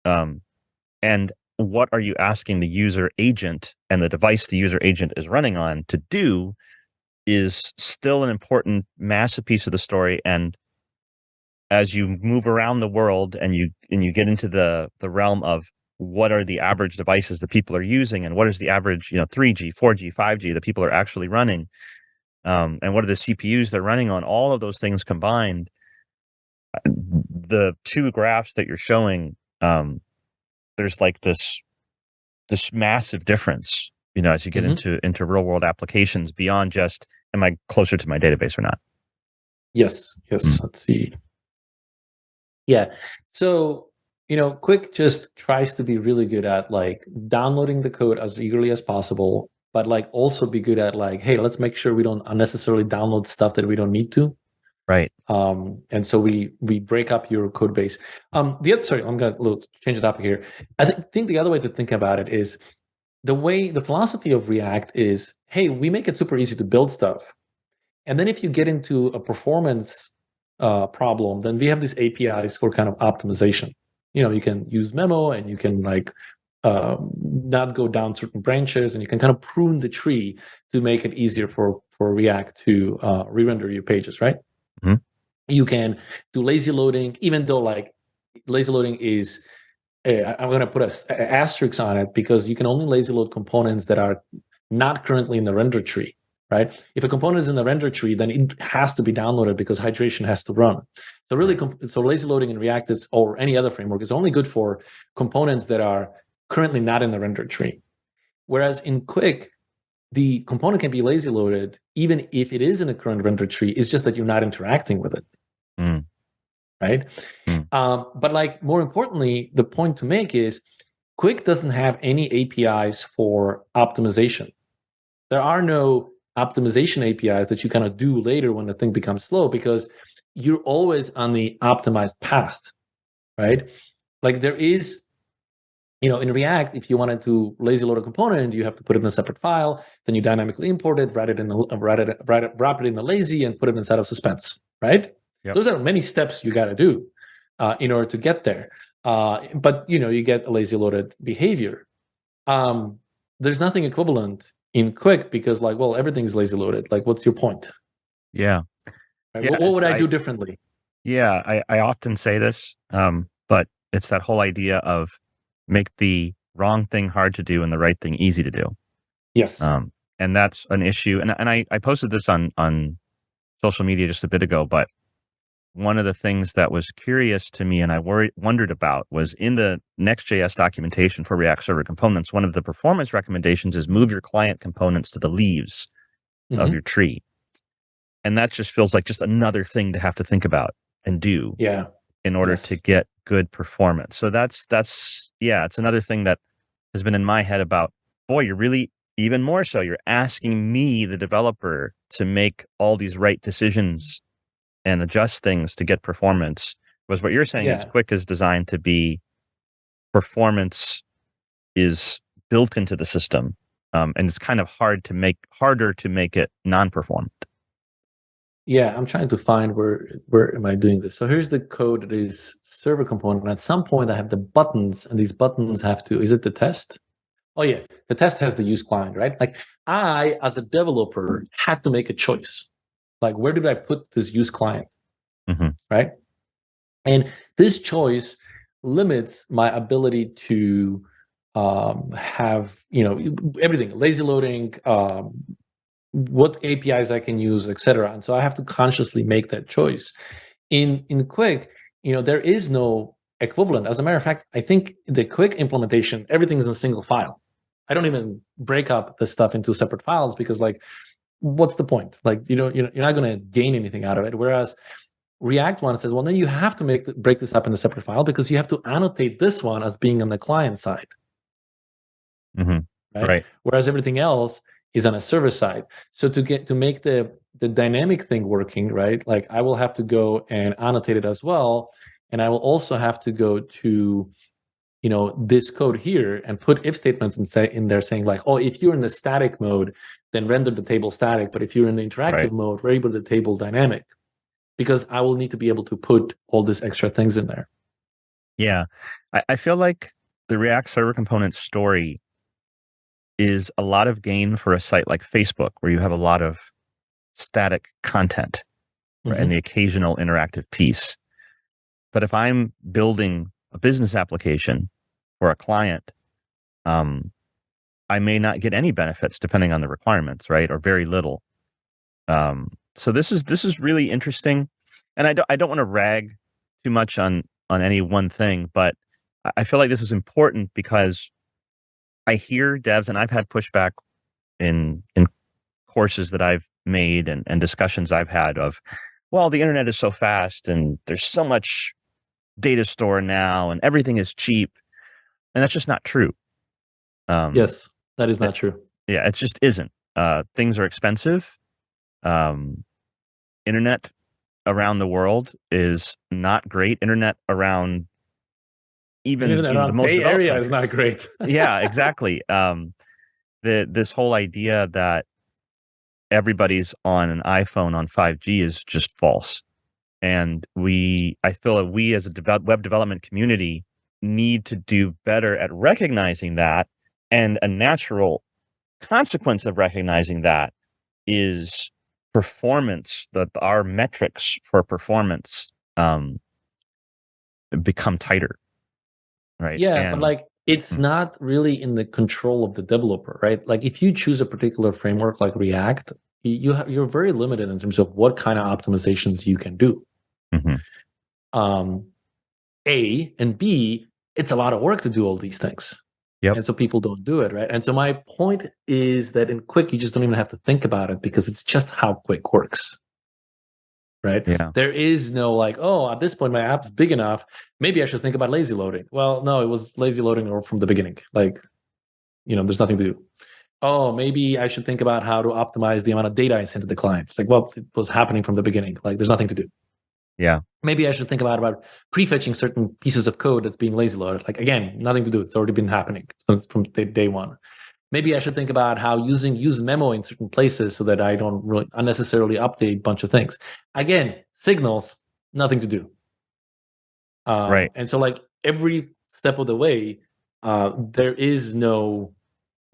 And what are you asking the user agent and the device the user agent is running on to do is still an important massive piece of the story. And as you move around the world and you get into the realm of what are the average devices that people are using and what is the average 3G 4G 5G that people are actually running, and what are the CPUs they're running on, all of those things combined, the two graphs that you're showing, there's like this massive difference, as you get Hmm. into real world applications beyond just am I closer to my database or not. Yes. Mm. Yes. Let's see. Yeah. So, Qwik just tries to be really good at like downloading the code as eagerly as possible, but like also be good at like, hey, let's make sure we don't unnecessarily download stuff that we don't need to. Right. And so we break up your code base. Sorry, I'm gonna change the topic here. I think the other way to think about it is the philosophy of React is, hey, we make it super easy to build stuff. And then if you get into a performance problem, then we have these APIs for kind of optimization. You can use Memo and you can like not go down certain branches, and you can kind of prune the tree to make it easier for React to re-render your pages, right? Mm-hmm. You can do lazy loading, even though like lazy loading is I'm going to put a asterisk on it because you can only lazy load components that are not currently in the render tree, right? If a component is in the render tree, then it has to be downloaded because hydration has to run. So really, Right. so lazy loading in React is, or any other framework is only good for components that are currently not in the render tree. Whereas in Qwik, the component can be lazy loaded even if it is in a current render tree. It's just that you're not interacting with it, Mm. right? Mm. But like more importantly, the point to make is Qwik doesn't have any APIs for optimization. There are no optimization APIs that you kind of do later when the thing becomes slow because you're always on the optimized path, right? Like there is, in React, if you wanted to lazy load a component, you have to put it in a separate file, then you dynamically import it, wrap it in the lazy, and put it inside of suspense, right? Yep. Those are many steps you got to do in order to get there. But you get a lazy loaded behavior. There's nothing equivalent in Qwik because, like, well, everything's lazy loaded. Like, what's your point? Yeah. Right? What Yes. would I do differently? I often say this, but it's that whole idea of make the wrong thing hard to do and the right thing easy to do. Yes. And that's an issue. And I posted this on social media just a bit ago, but one of the things that was curious to me and I wondered about was in the Next.js documentation for React Server Components, one of the performance recommendations is move your client components to the leaves of your Hmm. tree. And that just feels like just another thing to have to think about and do Yeah. in order to Yes. get good performance. So yeah, it's another thing that has been in my head about, boy, you're really even more so, you're asking me, the developer, to make all these right decisions and adjust things to get performance. Was what you're saying is Yeah. Qwik is designed to be performance is built into the system. And it's kind of harder to make it non-performant. Yeah, I'm trying to find where am I doing this. So here's the code that is server component. And at some point I have the buttons, and these buttons have to, is it the test? Oh yeah, the test has the use client, right? Like I, as a developer, had to make a choice. Like where did I put this use client, Mm-hmm. right? And this choice limits my ability to have, everything, lazy loading, what APIs I can use, etc. And so I have to consciously make that choice. In Qwik, there is no equivalent. As a matter of fact, I think the Qwik implementation, everything is in a single file. I don't even break up the stuff into separate files because, like, what's the point? Like, you're not going to gain anything out of it. Whereas React one says, well, then you have to break this up in a separate file because you have to annotate this one as being on the client side, Mm-hmm. right? Right. Whereas everything else is on a server side. So to make the dynamic thing working, right? Like I will have to go and annotate it as well. And I will also have to go to, this code here and put if statements and say in there saying like, oh, if you're in the static mode, then render the table static. But if you're in the interactive mode, render the table dynamic, because I will need to be able to put all these extra things in there. Yeah. I feel like the React Server Component story is a lot of gain for a site like Facebook, where you have a lot of static content, right, and the occasional interactive piece. But if I'm building a business application for a client, I may not get any benefits depending on the requirements, right, or very little. So this is really interesting, and I don't want to rag too much on any one thing, but I feel like this is important because I hear devs, and I've had pushback in courses that I've made and discussions I've had of, well, the internet is so fast and there's so much data store now and everything is cheap, and that's just not true. Yes, that is not true. Yeah, it just isn't. Things are expensive. Internet around the world is not great. Internet around even Internet in the around most Bay developed Area countries. is not great. Yeah, exactly. This whole idea that everybody's on an iPhone on 5G is just false. And I feel that we as a web development community need to do better at recognizing that. And a natural consequence of recognizing that is performance, that our metrics for performance become tighter, right? Yeah, but And like it's not really in the control of the developer, right? Like if you choose a particular framework like React, you're very limited in terms of what kind of optimizations you can do. A and B, it's a lot of work to do all these things. Yep. And so people don't do it, right? And so my point is that in Qwik, you just don't even have to think about it because it's just how Qwik works. Right? Yeah. There is no like, oh, at this point my app's big enough. Maybe I should think about lazy loading. Well, no, it was lazy loading from the beginning. Like, there's nothing to do. Oh, maybe I should think about how to optimize the amount of data I send to the client. It's like, well, it was happening from the beginning. Like, there's nothing to do. Yeah. Maybe I should think about prefetching certain pieces of code that's being lazy loaded. Like, again, nothing to do. It's already been happening since from day one. Maybe I should think about how use memo in certain places so that I don't really unnecessarily update a bunch of things. Again, signals, nothing to do. Right. And so like every step of the way, there is no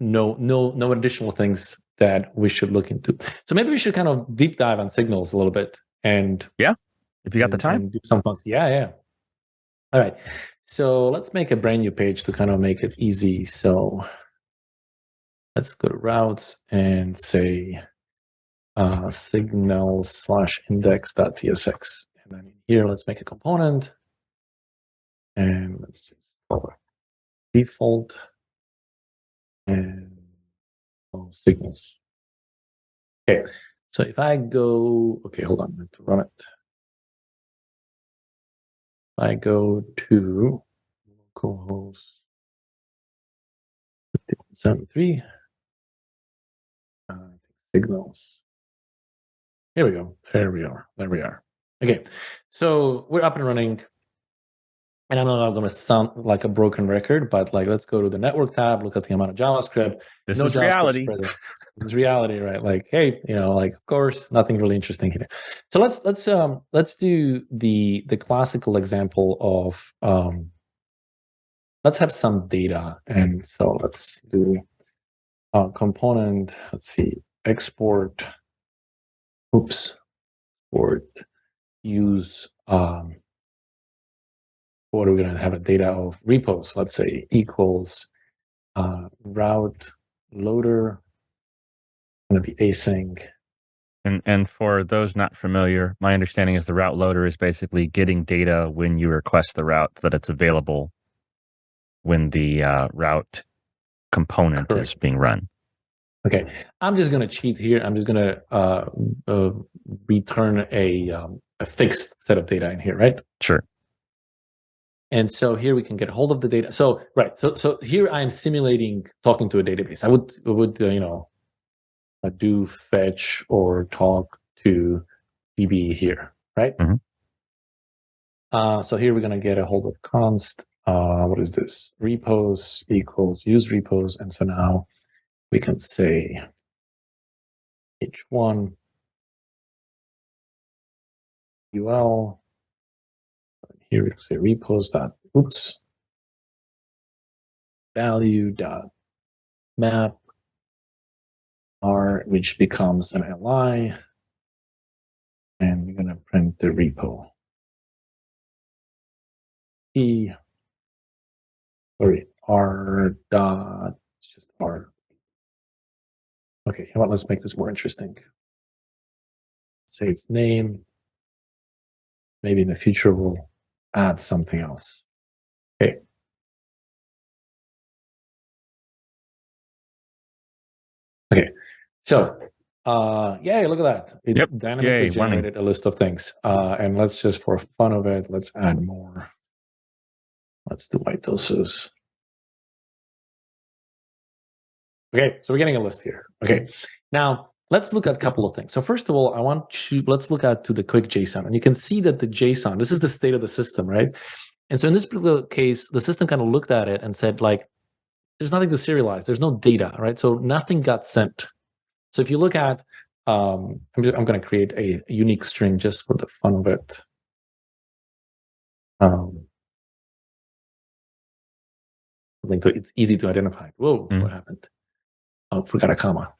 additional things that we should look into. So maybe we should kind of deep dive on signals a little bit and if you got the time, and do some fun. Yeah. All right. So let's make a brand new page to kind of make it easy. So let's go to routes and say signal/index.tsx. And then here, let's make a component. And let's just call it default and signals. Okay. So if I go, okay, hold on, I have to run it. If I go to localhost 5173, signals. Here we go. There we are. Okay. So we're up and running. And I know I'm going to sound like a broken record, but like, let's go to the network tab, look at the amount of JavaScript. This no is JavaScript reality. spreader. It's reality, right? Like, hey, like, of course, nothing really interesting here. So let's do the classical example of let's have some data, and so let's do component. Let's see, export. Use. What are we going to have a data of repos? Let's say equals route loader. Going to be async. And for those not familiar, my understanding is the route loader is basically getting data when you request the route so that it's available when the route component is being run. Okay, I'm just going to cheat here. I'm just going to return a fixed set of data in here, right? Sure. And so here we can get a hold of the data. So so here I'm simulating talking to a database. I would do fetch or talk to db here, right? Mm-hmm. So here we're going to get a hold of const. What is this? Repos equals use repos. And so now we can say h1 ul. Here we say repos dot oops value dot map r, which becomes an li, and we're going to print the repo. R dot, it's just R. Okay, you know what, let's make this more interesting. Say its name. Maybe in the future we'll add something else. Okay. Okay, so yay, look at that. It dynamically generated a list of things. And let's just, for fun of it, let's add more. Let's do mitosis. Okay, so we're getting a list here. Okay, now let's look at a couple of things. So first of all, let's look at to the Qwik JSON. And you can see that the JSON, this is the state of the system, right? And so in this particular case, the system kind of looked at it and said, like, there's nothing to serialize. There's no data, right? So nothing got sent. So if you look at, I'm going to create a unique string just for the fun of it. It's easy to identify. Whoa, what happened? Oh, forgot a comma.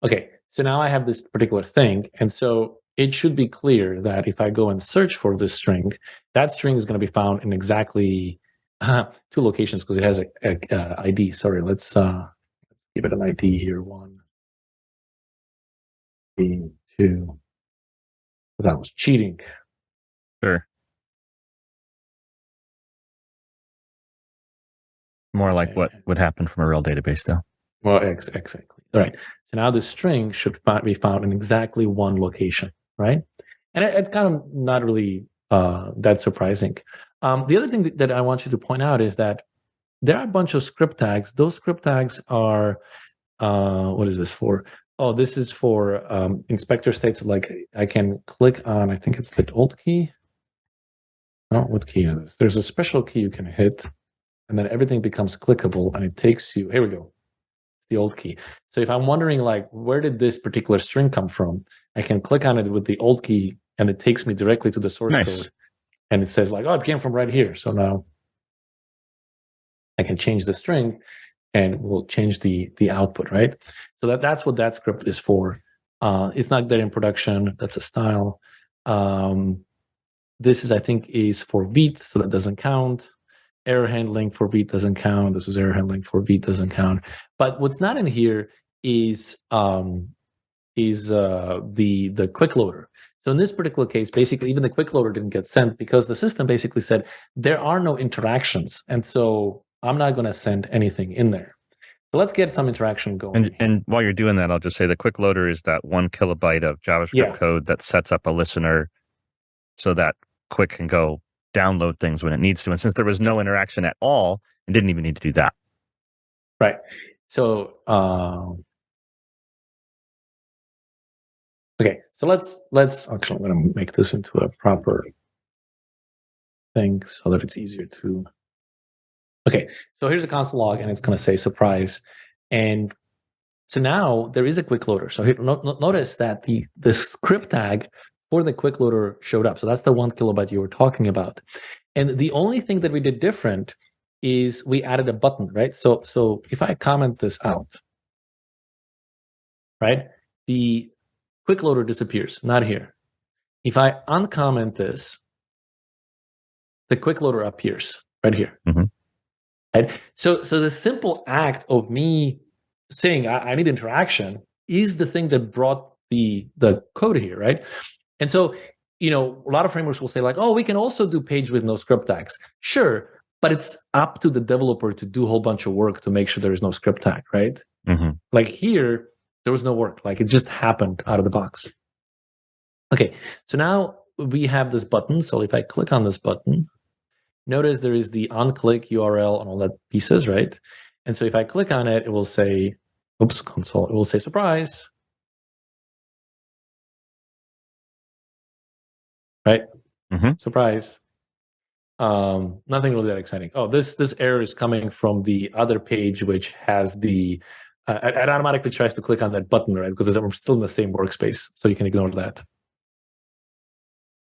Okay, so now I have this particular thing. And so it should be clear that if I go and search for this string, that string is going to be found in exactly two locations because it has a ID. Sorry, let's give it an ID here. 1, 2. That was cheating. Sure. More like what would happen from a real database, though. Well, exactly. All right. So now the string should be found in exactly one location, right? And it's kind of not really that surprising. The other thing that I want you to point out is that there are a bunch of script tags. Those script tags are, what is this for? Oh, this is for inspector states. Like I can click on, I think it's the Alt key. No, what key is this? There's a special key you can hit, and then everything becomes clickable, and it takes you, here we go. It's the Alt key. So if I'm wondering, like, where did this particular string come from? I can click on it with the Alt key, and it takes me directly to the source code. And it says, like, oh, it came from right here. So now I can change the string, and we'll change the output, right? So that's what that script is for. It's not there in production. That's a style. This is, I think, is for Vite, so that doesn't count. Error handling for Vite doesn't count. This is error handling for Vite doesn't count. But what's not in here is the Qwik loader. So in this particular case, basically, even the Qwik loader didn't get sent because the system basically said there are no interactions, and so I'm not going to send anything in there. So let's get some interaction going. And while you're doing that, I'll just say the Qwik loader is that 1 kilobyte of JavaScript code that sets up a listener so that Qwik can go download things when it needs to. And since there was no interaction at all, it didn't even need to do that. Right. So, okay. So let's actually, I'm going to make this into a proper thing so that it's easier to. Okay. So here's a console log, and it's going to say surprise. And so now there is a Qwik loader. So here, notice that the script tag for the Qwik loader showed up. So that's the 1 kilobyte you were talking about. And the only thing that we did different is we added a button, right? So if I comment this out, right, the Qwik loader disappears, not here. If I uncomment this, the Qwik loader appears right here. Right? So the simple act of me saying I need interaction is the thing that brought the code here, right? And so, a lot of frameworks will say, like, oh, we can also do page with no script tags. Sure, but it's up to the developer to do a whole bunch of work to make sure there is no script tag, right? Like here, there was no work. Like it just happened out of the box. Okay, so now we have this button. So if I click on this button, notice there is the on-click URL and all that pieces, right? And so if I click on it, it will say, oops, console, it will say surprise. right? Mm-hmm. Surprise. Nothing really that exciting. Oh, this error is coming from the other page, which has the it automatically tries to click on that button, right? Because we're still in the same workspace, so you can ignore that.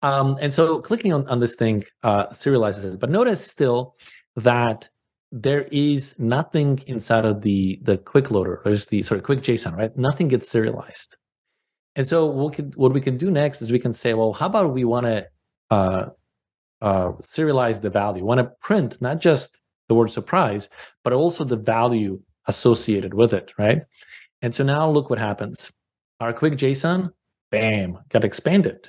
And so clicking on this thing serializes it. But notice still that there is nothing inside of the Qwik loader. There's the Qwik JSON, right? Nothing gets serialized. And so what we can do next is we can say, well, how about we want to serialize the value? We want to print not just the word surprise, but also the value associated with it, right? And so now look what happens. Our Qwik JSON, bam, got expanded.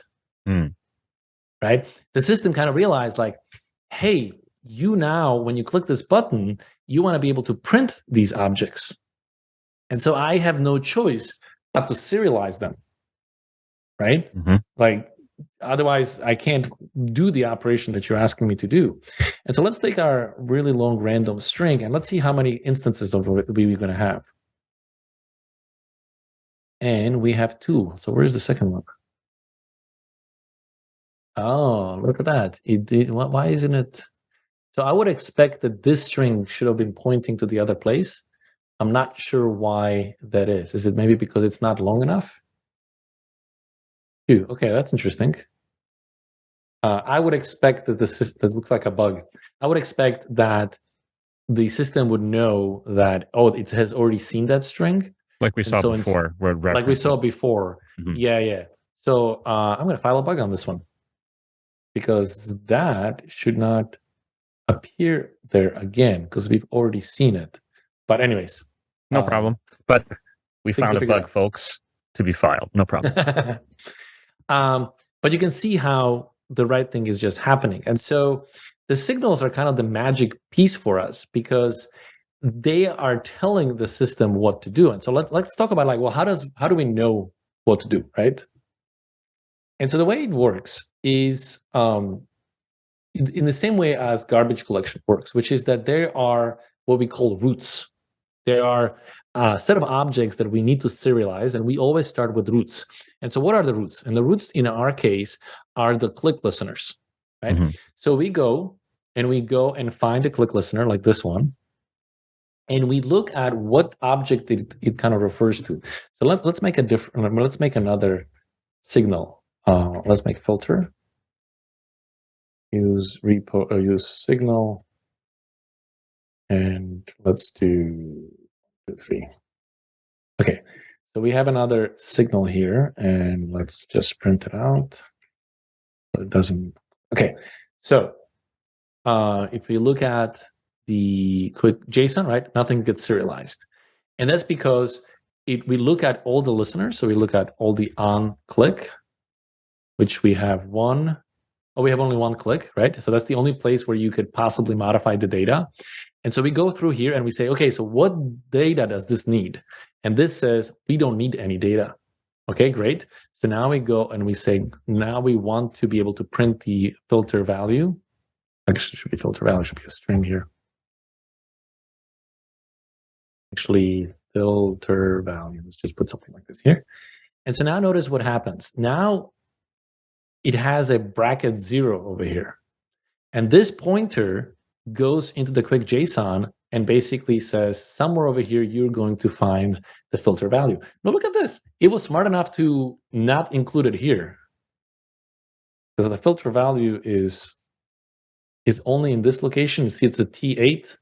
Right? The system kind of realized like, hey, you now, when you click this button, you want to be able to print these objects. And so I have no choice but to serialize them, right? Mm-hmm. Like, otherwise I can't do the operation that you're asking me to do. And so let's take our really long random string and let's see how many instances of it we're going to have. And we have 2. So where's the second one? Oh, look at that. It did. Why isn't it? So I would expect that this string should have been pointing to the other place. I'm not sure why that is. Is it maybe because it's not long enough? Okay, that's interesting. I would expect that that looks like a bug. I would expect that the system would know that, oh, it has already seen that string. Like we saw before. Like we saw before. Mm-hmm. Yeah. So I'm going to file a bug on this one because that should not appear there again because we've already seen it. But anyways. No problem. But we found a bug, folks, to be filed. No problem. But you can see how the right thing is just happening. And so the signals are kind of the magic piece for us because they are telling the system what to do. And so let's talk about like, well, how do we know what to do, right? And so the way it works is in the same way as garbage collection works, which is that there are what we call roots. There are a set of objects that we need to serialize, and we always start with roots. And so what are the roots? And the roots in our case are the Qwik listeners, right? Mm-hmm. So we go and find a Qwik listener like this one, and we look at what object it kind of refers to. So let's make another signal. Let's make filter. Use signal, and let's do 3. Okay, so we have another signal here, and let's just print it out. It doesn't. Okay, so if we look at the Qwik JSON, right, nothing gets serialized, and that's because we look at all the listeners. So we look at all the on click, which we have one. Oh, we have only one click, right? So that's the only place where you could possibly modify the data. And so we go through here and we say, okay, so what data does this need? And this says, we don't need any data. Okay, great. So now we go and we say, now we want to be able to print the filter value. Actually, it should be filter value, it should be a string here. Actually, filter value. Let's just put something like this here. And so now notice what happens. Now it has a bracket 0 over here. And this pointer goes into the Qwik JSON and basically says, somewhere over here, you're going to find the filter value. Now look at this. It was smart enough to not include it here. Because the filter value is only in this location. You see it's the T8.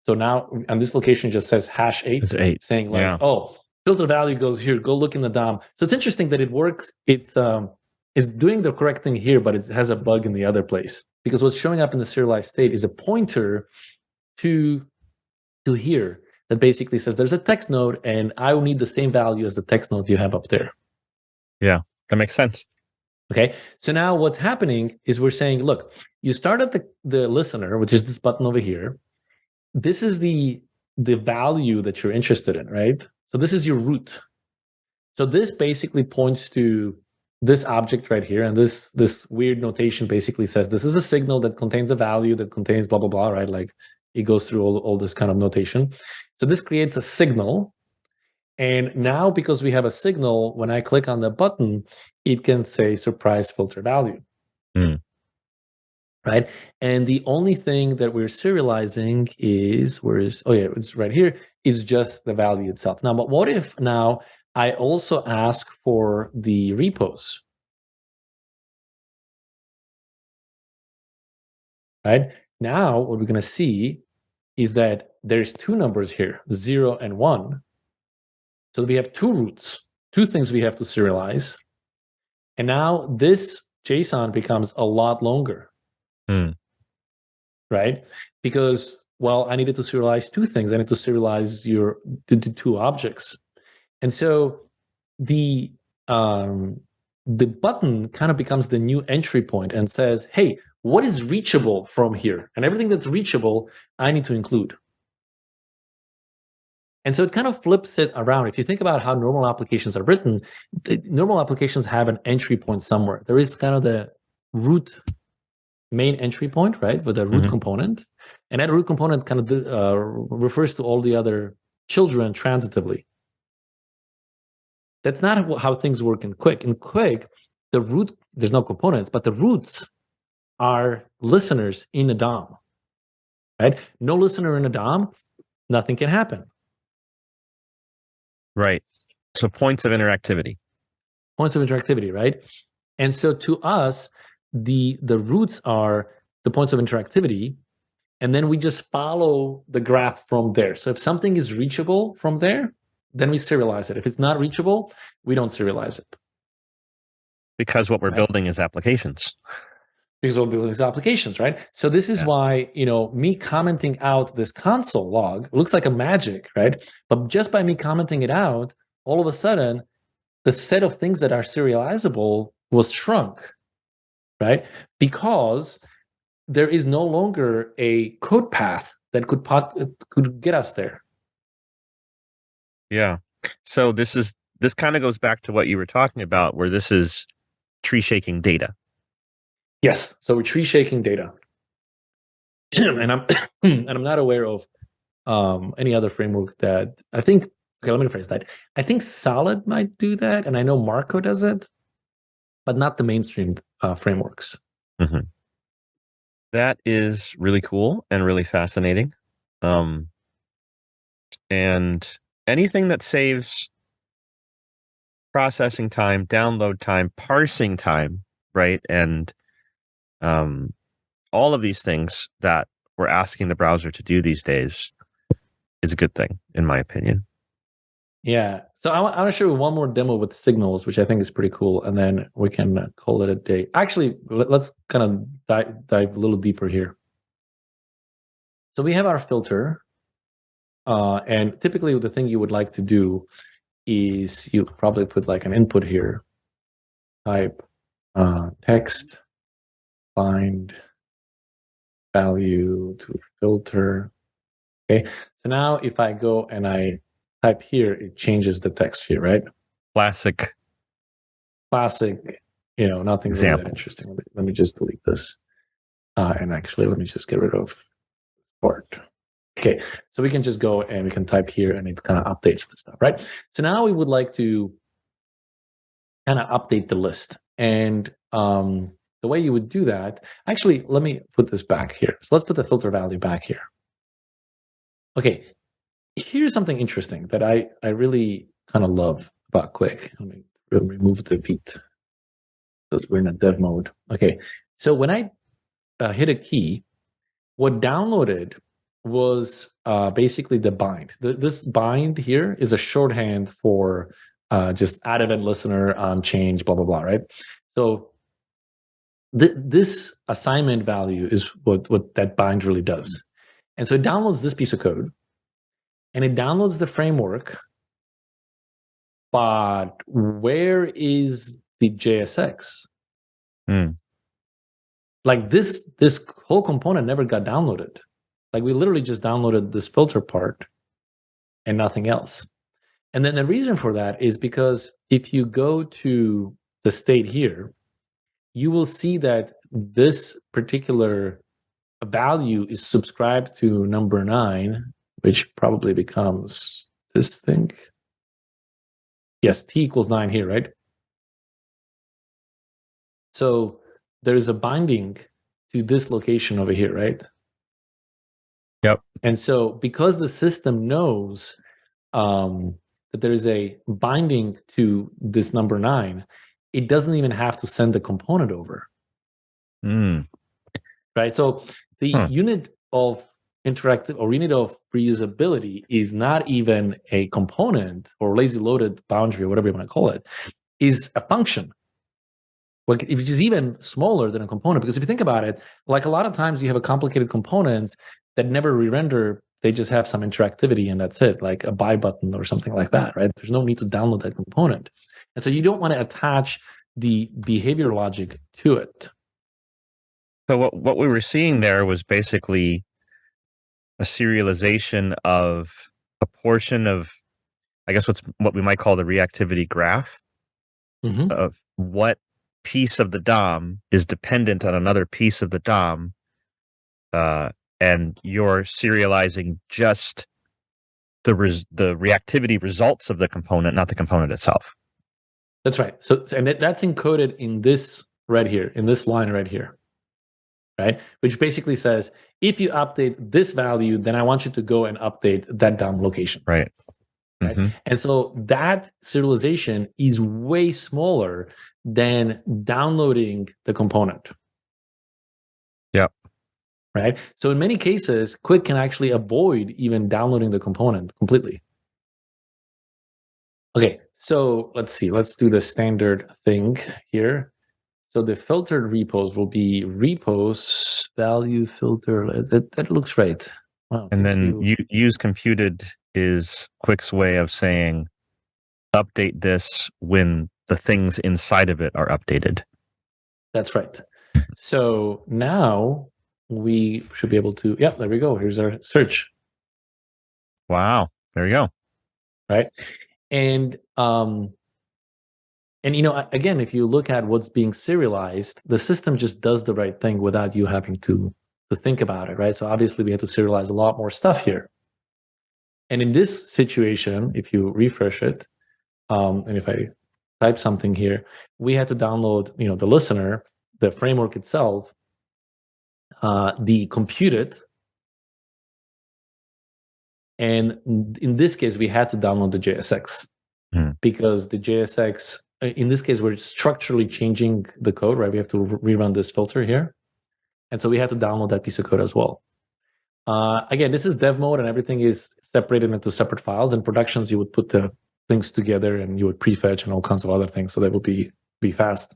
So now on this location, it just says #8. It's 8. Saying like, oh, filter value goes here. Go look in the DOM. So it's interesting that it works. It's doing the correct thing here, but it has a bug in the other place. Because what's showing up in the serialized state is a pointer to here that basically says there's a text node and I will need the same value as the text node you have up there. Yeah, that makes sense. Okay, so now what's happening is we're saying, look, you start at the listener, which is this button over here. This is the value that you're interested in, right? So this is your root. So this basically points to this object right here, and this weird notation basically says this is a signal that contains a value that contains blah blah blah, right? Like it goes through all this kind of notation. So this creates a signal, and now because we have a signal, when I click on the button, it can say surprise filter value. Mm. right? And the only thing that we're serializing is, it's right here, is just the value itself. Now, but what if now I also ask for the repos, right? Now, what we're going to see is that there's two numbers here, 0 and 1. So we have two roots, two things we have to serialize. And now this JSON becomes a lot longer, Mm. right? Because, well, I needed to serialize two things. I need to serialize the two objects. And so the button kind of becomes the new entry point and says, hey, what is reachable from here? And everything that's reachable, I need to include. And so it kind of flips it around. If you think about how normal applications are written, normal applications have an entry point somewhere. There is kind of the root main entry point, right, with a root Mm-hmm. component. And that root component kind of refers to all the other children transitively. That's not how things work in Qwik. In Qwik, the root, there's no components, but the roots are listeners in a DOM, right? No listener in a DOM, nothing can happen. Right. So points of interactivity. Points of interactivity, right? And so to us, the roots are the points of interactivity, and then we just follow the graph from there. So if something is reachable from there, then we serialize it. If it's not reachable, we don't serialize it. Because what we're building is applications. Because we'll build these applications, right? So this is why, me commenting out this console log looks like a magic, right? But just by me commenting it out, all of a sudden, the set of things that are serializable was shrunk, right? Because there is no longer a code path that could get us there. Yeah. So this kind of goes back to what you were talking about, where this is tree shaking data. Yes. So we're tree shaking data. and I'm not aware of any other framework that I think. Okay, let me rephrase that. I think Solid might do that, and I know Marco does it, but not the mainstream frameworks. Mm-hmm. That is really cool and really fascinating. And anything that saves processing time, download time, parsing time, right? And all of these things that we're asking the browser to do these days is a good thing, in my opinion. Yeah. So I want to show you one more demo with signals, which I think is pretty cool, and then we can call it a day. Actually, let's kind of dive a little deeper here. So we have our filter, and typically the thing you would like to do is you probably put like an input here, type text, find value to filter. Okay. So now if I go and I type here, it changes the text here, right? Classic, nothing really that example. interesting. Let me just delete this. And actually, let me just get rid of part. Okay, so we can just go and we can type here and it kind of updates the stuff, right? So now we would like to kind of update the list. And the way you would do that, actually, let me put this back here. So let's put the filter value back here. Okay, here's something interesting that I really kind of love about Qwik. Let me remove the beat because we're in a dev mode. Okay, so when I hit a key, what downloaded was basically the bind. This bind here is a shorthand for just add event listener on change, blah, blah, blah, right? So this assignment value is what that bind really does. And so it downloads this piece of code and it downloads the framework, but where is the JSX? Like this whole component never got downloaded. Like we literally just downloaded this filter part and nothing else. And then the reason for that is because if you go to the state here, you will see that this particular value is subscribed to number 9, which probably becomes this thing. Yes, t equals 9 here, right? So there is a binding to this location over here, right? Yep. And so because the system knows that there is a binding to this number 9, it doesn't even have to send the component over. Right? So the unit of interactive or unit of reusability is not even a component or lazy loaded boundary or whatever you want to call it, is a function, which is even smaller than a component. Because if you think about it, like a lot of times you have a complicated components that never re-render, they just have some interactivity and that's it, like a buy button or something like that, right? There's no need to download that component. And so you don't want to attach the behavior logic to it. So what we were seeing there was basically a serialization of a portion of, I guess, what we might call the reactivity graph of what piece of the DOM is dependent on another piece of the DOM, and you're serializing just the reactivity results of the component, not the component itself. That's right. So, and that's encoded in this right here, in this line right here, right? Which basically says, if you update this value, then I want you to go and update that DOM location. Right. Right. And so that serialization is way smaller than downloading the component. Yep. Right. So in many cases, Qwik can actually avoid even downloading the component completely. Okay, so let's see. Let's do the standard thing here. So the filtered repos will be repos value filter. That looks right. Wow. And then use computed is Qwik's way of saying update this when the things inside of it are updated. That's right. So now we should be able to, yeah, there we go. Here's our search. Wow. There you go. Right. And you know, again, if you look at what's being serialized, the system just does the right thing without you having to think about it, right? So obviously we have to serialize a lot more stuff here. And in this situation, if you refresh it, and if I type something here, we had to download, you know, the listener, the framework itself, the computed, and in this case, we had to download the JSX because the JSX, in this case, we're structurally changing the code, right? We have to rerun this filter here. And so we had to download that piece of code as well. Again, this is dev mode and everything is separated into separate files. In productions, you would put the things together and you would prefetch and all kinds of other things. So that would be fast.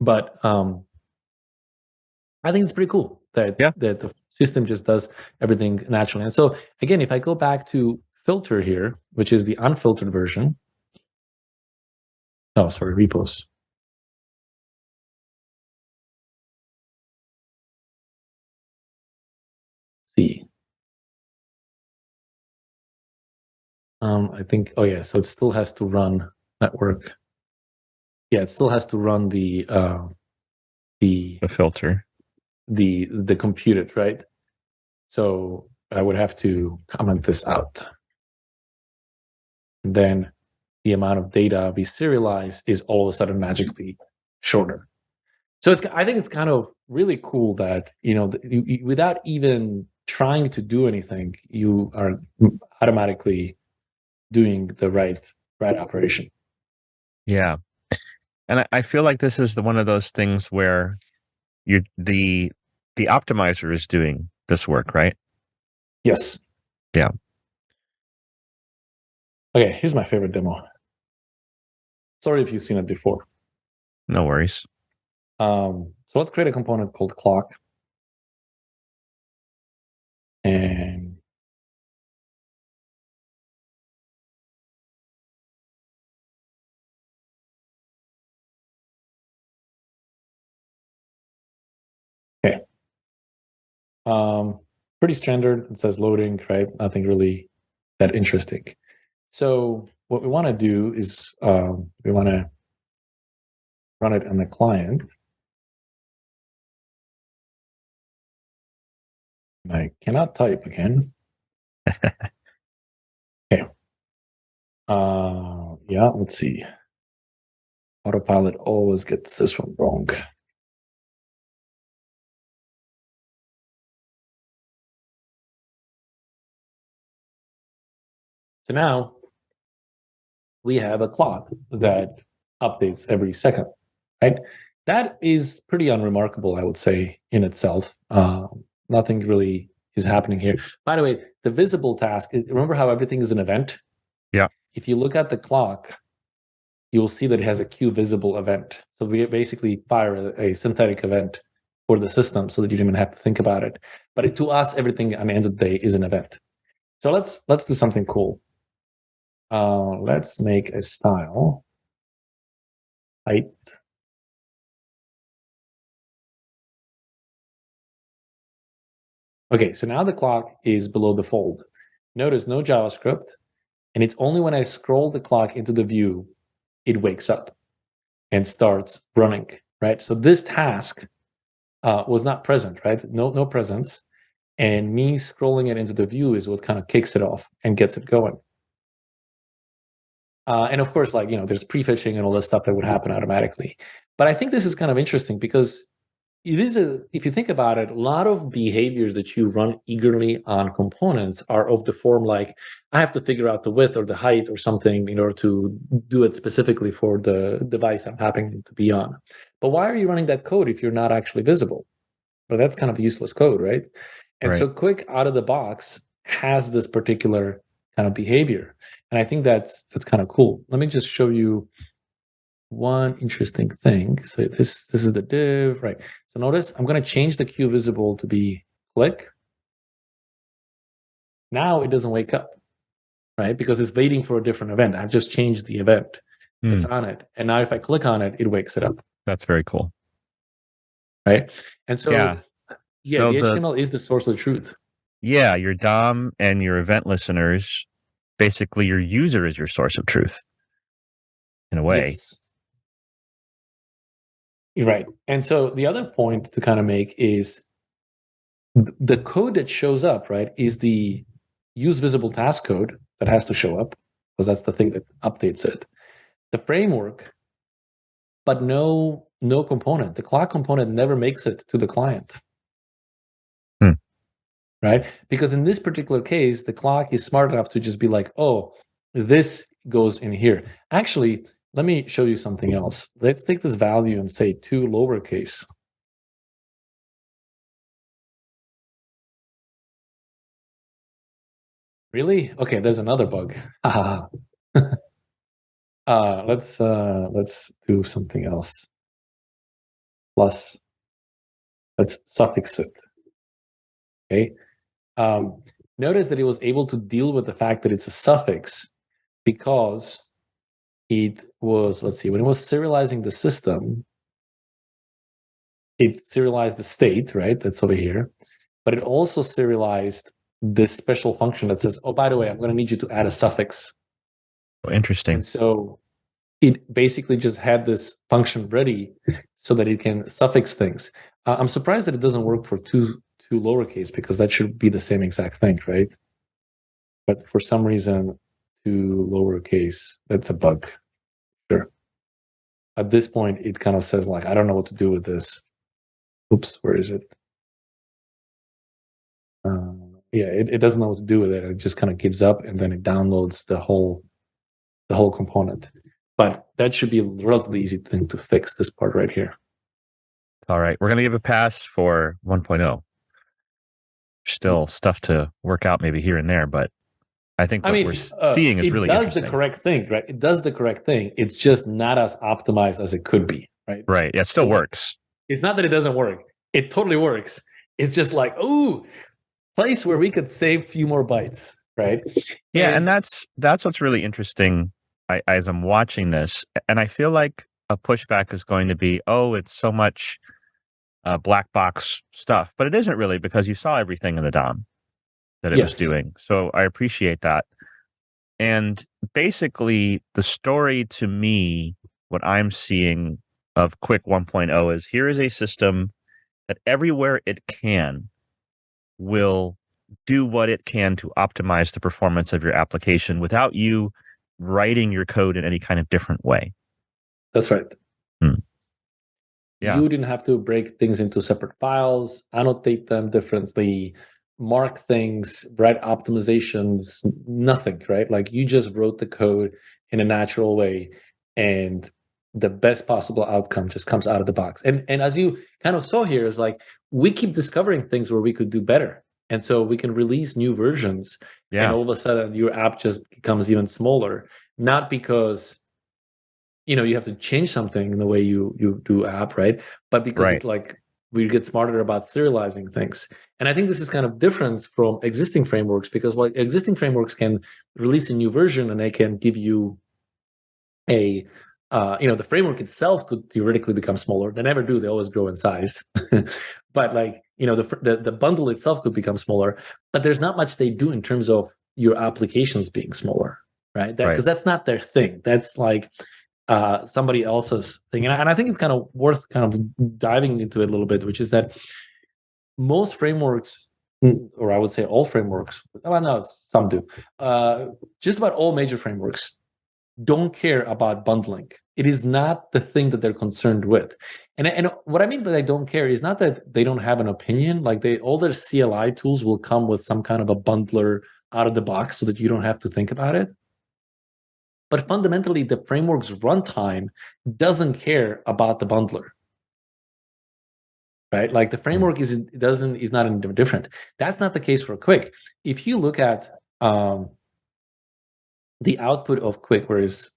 But I think it's pretty cool that the system just does everything naturally. And so again, if I go back to filter here, which is the unfiltered version. Oh, sorry, repos. See. I think, oh yeah, so it still has to run network. Yeah, it still has to run the filter, the computed, right? So I would have to comment this out. And then the amount of data we serialize is all of a sudden magically shorter. So I think it's kind of really cool that, you know, without even trying to do anything, you are automatically doing the right operation. Yeah. And I feel like this is one of those things where the optimizer is doing this work, right? Yes. Yeah. Okay, here's my favorite demo. Sorry if you've seen it before. No worries. So let's create a component called clock. And okay. Pretty standard. It says loading, right? Nothing really that interesting. So what we want to do is we want to run it on the client. And I cannot type again. Okay. Yeah, let's see. Autopilot always gets this one wrong. So now we have a clock that updates every second, right? That is pretty unremarkable, I would say, in itself. Nothing really is happening here. By the way, the visible task, remember how everything is an event? Yeah. If you look at the clock, you will see that it has a queue visible event. So we basically fire a synthetic event for the system so that you don't even have to think about it. But to us, everything at the end of the day is an event. So let's do something cool. Let's make a style height. Okay, so now the clock is below the fold. Notice no JavaScript, and it's only when I scroll the clock into the view, it wakes up and starts running, right? So this task was not present, right? No presence. And me scrolling it into the view is what kind of kicks it off and gets it going. And of course, like, there's prefetching and all this stuff that would happen automatically. But I think this is kind of interesting because if you think about it, a lot of behaviors that you run eagerly on components are of the form like, I have to figure out the width or the height or something in order to do it specifically for the device I'm happening to be on. But why are you running that code if you're not actually visible? Well, that's kind of useless code, right? And so Qwik out of the box has this particular kind of behavior. And I think that's kind of cool. Let me just show you one interesting thing. So this is the div, right? So notice I'm going to change the queue visible to be click. Now it doesn't wake up, right? Because it's waiting for a different event. I've just changed the event that's on it. And now if I click on it, it wakes it up. That's very cool. Right? And so, yeah, so the HTML is the source of the truth. Yeah, your DOM and your event listeners, basically your user is your source of truth in a way. Yes. Right. And so the other point to kind of make is the code that shows up, right, is the use visible task code that has to show up because that's the thing that updates it. The framework, but no component. The clock component never makes it to the client. Right? Because in this particular case, the clock is smart enough to just be like, oh, this goes in here. Actually, let me show you something else. Let's take this value and say 2 lowercase. Really? Okay, there's another bug. Let's do something else. Plus, let's suffix it. Okay. Notice that it was able to deal with the fact that it's a suffix because it was, let's see, when it was serializing the system, it serialized the state, right? That's over here. But it also serialized this special function that says, oh, by the way, I'm going to need you to add a suffix. Oh, interesting. And so it basically just had this function ready so that it can suffix things. I'm surprised that it doesn't work for two lowercase because that should be the same exact thing, right? But for some reason, 2 lowercase, that's a bug. Sure. At this point, it kind of says like, I don't know what to do with this. Oops, where is it? Yeah, it doesn't know what to do with it. It just kind of gives up and then it downloads the whole component. But that should be a relatively easy thing to fix, this part right here. All right. We're going to give a pass for 1.0. Still stuff to work out maybe here and there, but I think what we're seeing is really interesting. It does the correct thing, right? It does the correct thing. It's just not as optimized as it could be, right? Right. Yeah, it still works. It's not that it doesn't work. It totally works. It's just like, ooh, place where we could save a few more bytes, right? Yeah, and that's what's really interesting as I'm watching this. And I feel like a pushback is going to be, oh, it's so much black box stuff. But it isn't really, because you saw everything in the DOM that it was doing. So I appreciate that. And basically, the story to me, what I'm seeing of Qwik 1.0 is, here is a system that everywhere it can will do what it can to optimize the performance of your application without you writing your code in any kind of different way. That's right. Yeah. You didn't have to break things into separate files, annotate them differently, mark things, write optimizations, nothing, right? Like you just wrote the code in a natural way, and the best possible outcome just comes out of the box. And as you kind of saw here, is like we keep discovering things where we could do better. And so we can release new versions, and Yeah. all of a sudden your app just becomes even smaller, not because you have to change something in the way you do app, right? But because Right. it's like we get smarter about serializing things. And I think this is kind of different from existing frameworks, because existing frameworks can release a new version and they can give you a the framework itself could theoretically become smaller. They never do, they always grow in size. But like the bundle itself could become smaller, but there's not much they do in terms of your applications being smaller, right? That Right. because that's not their thing. That's like somebody else's thing. And I think it's kind of worth kind of diving into it a little bit, which is that most frameworks, or I would say all frameworks, well, no, some do, just about all major frameworks don't care about bundling. It is not the thing that they're concerned with. And what I mean by they don't care is not that they don't have an opinion. Like all their CLI tools will come with some kind of a bundler out of the box so that you don't have to think about it. But fundamentally, the framework's runtime doesn't care about the bundler, right? Like the Mm. framework is not any different. That's not the case for Qwik. If you look at the output of Qwik, where's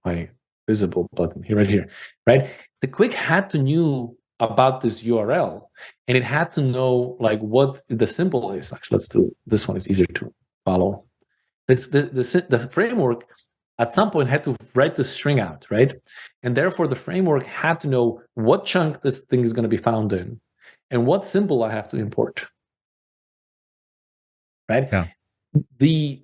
my visible button here, right here, right? The Qwik had to knew about this URL, and it had to know like what the symbol is. Actually, let's do this one. It's easier to follow. It's the framework at some point had to write the string out, right? And therefore the framework had to know what chunk this thing is going to be found in and what symbol I have to import, right? Yeah. The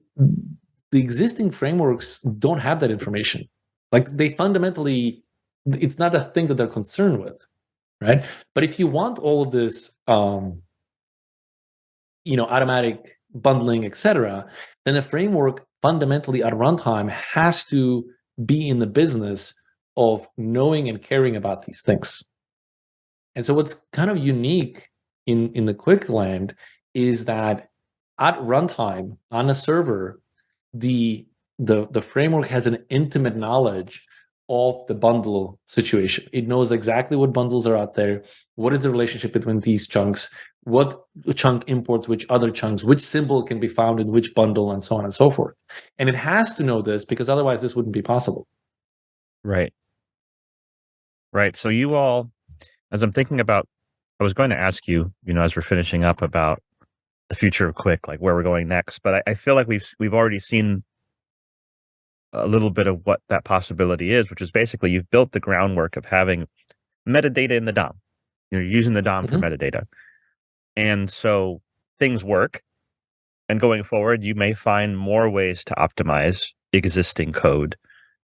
existing frameworks don't have that information. Like they fundamentally, it's not a thing that they're concerned with, right? But if you want all of this, automatic bundling, etc., then the framework fundamentally at runtime has to be in the business of knowing and caring about these things. And so what's kind of unique in the Qwik land is that at runtime on a server, the framework has an intimate knowledge of the bundle situation. It knows exactly what bundles are out there, what is the relationship between these chunks, what chunk imports which other chunks, which symbol can be found in which bundle, and so on and so forth. And it has to know this because otherwise this wouldn't be possible. Right. Right. So you all, as I'm thinking about, I was going to ask you, as we're finishing up about the future of Qwik, like where we're going next, but I feel like we've already seen a little bit of what that possibility is, which is basically you've built the groundwork of having metadata in the DOM. You're using the DOM for Mhm. metadata. And so things work. And going forward, you may find more ways to optimize existing code.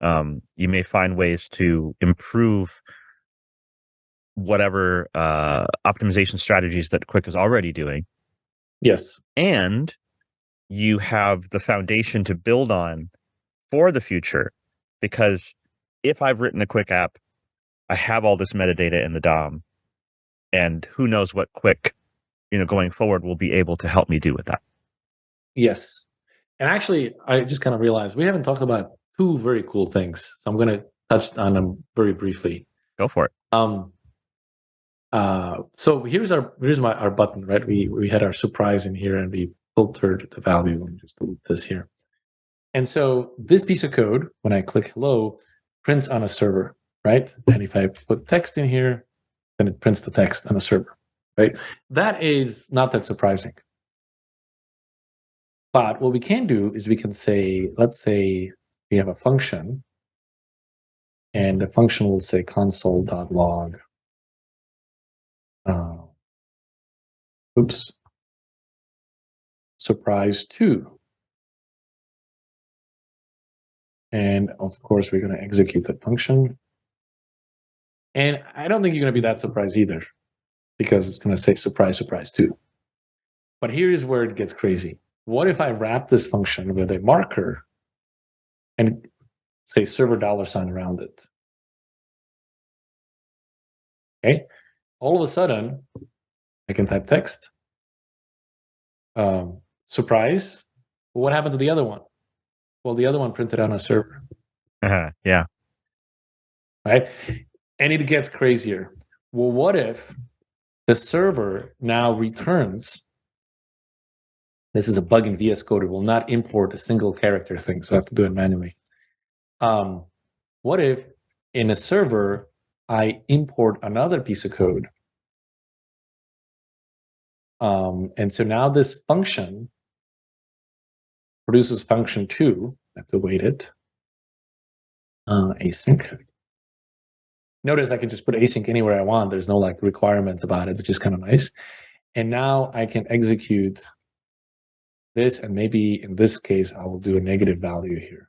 You may find ways to improve whatever optimization strategies that Qwik is already doing. Yes. And you have the foundation to build on for the future. Because if I've written a Qwik app, I have all this metadata in the DOM, and who knows what Qwik, going forward will be able to help me do with that. Yes. And actually, I just kind of realized we haven't talked about two very cool things. So I'm going to touch on them very briefly. Go for it. So here's our button, right? We had our surprise in here and we filtered the value and just delete this here. And so this piece of code, when I click hello, prints on a server, right? And if I put text in here, then it prints the text on a server, right? That is not that surprising. But what we can do is we can say, let's say we have a function, and the function will say console.log. Oops. Surprise 2. And of course, we're going to execute that function. And I don't think you're going to be that surprised either, because it's going to say surprise, surprise 2. But here is where it gets crazy. What if I wrap this function with a marker and say server $sign around it? Okay. All of a sudden, I can type text. Surprise. What happened to the other one? Well, the other one printed on a server. Yeah. Right? And it gets crazier. Well, what if the server now returns? This is a bug in VS Code. It will not import a single character thing, so I have to do it manually. What if in a server I import another piece of code? And so now this function produces function 2. I have to wait it. Async. Notice I can just put async anywhere I want. There's no like requirements about it, which is kind of nice. And now I can execute this, and maybe in this case, I will do a negative value here.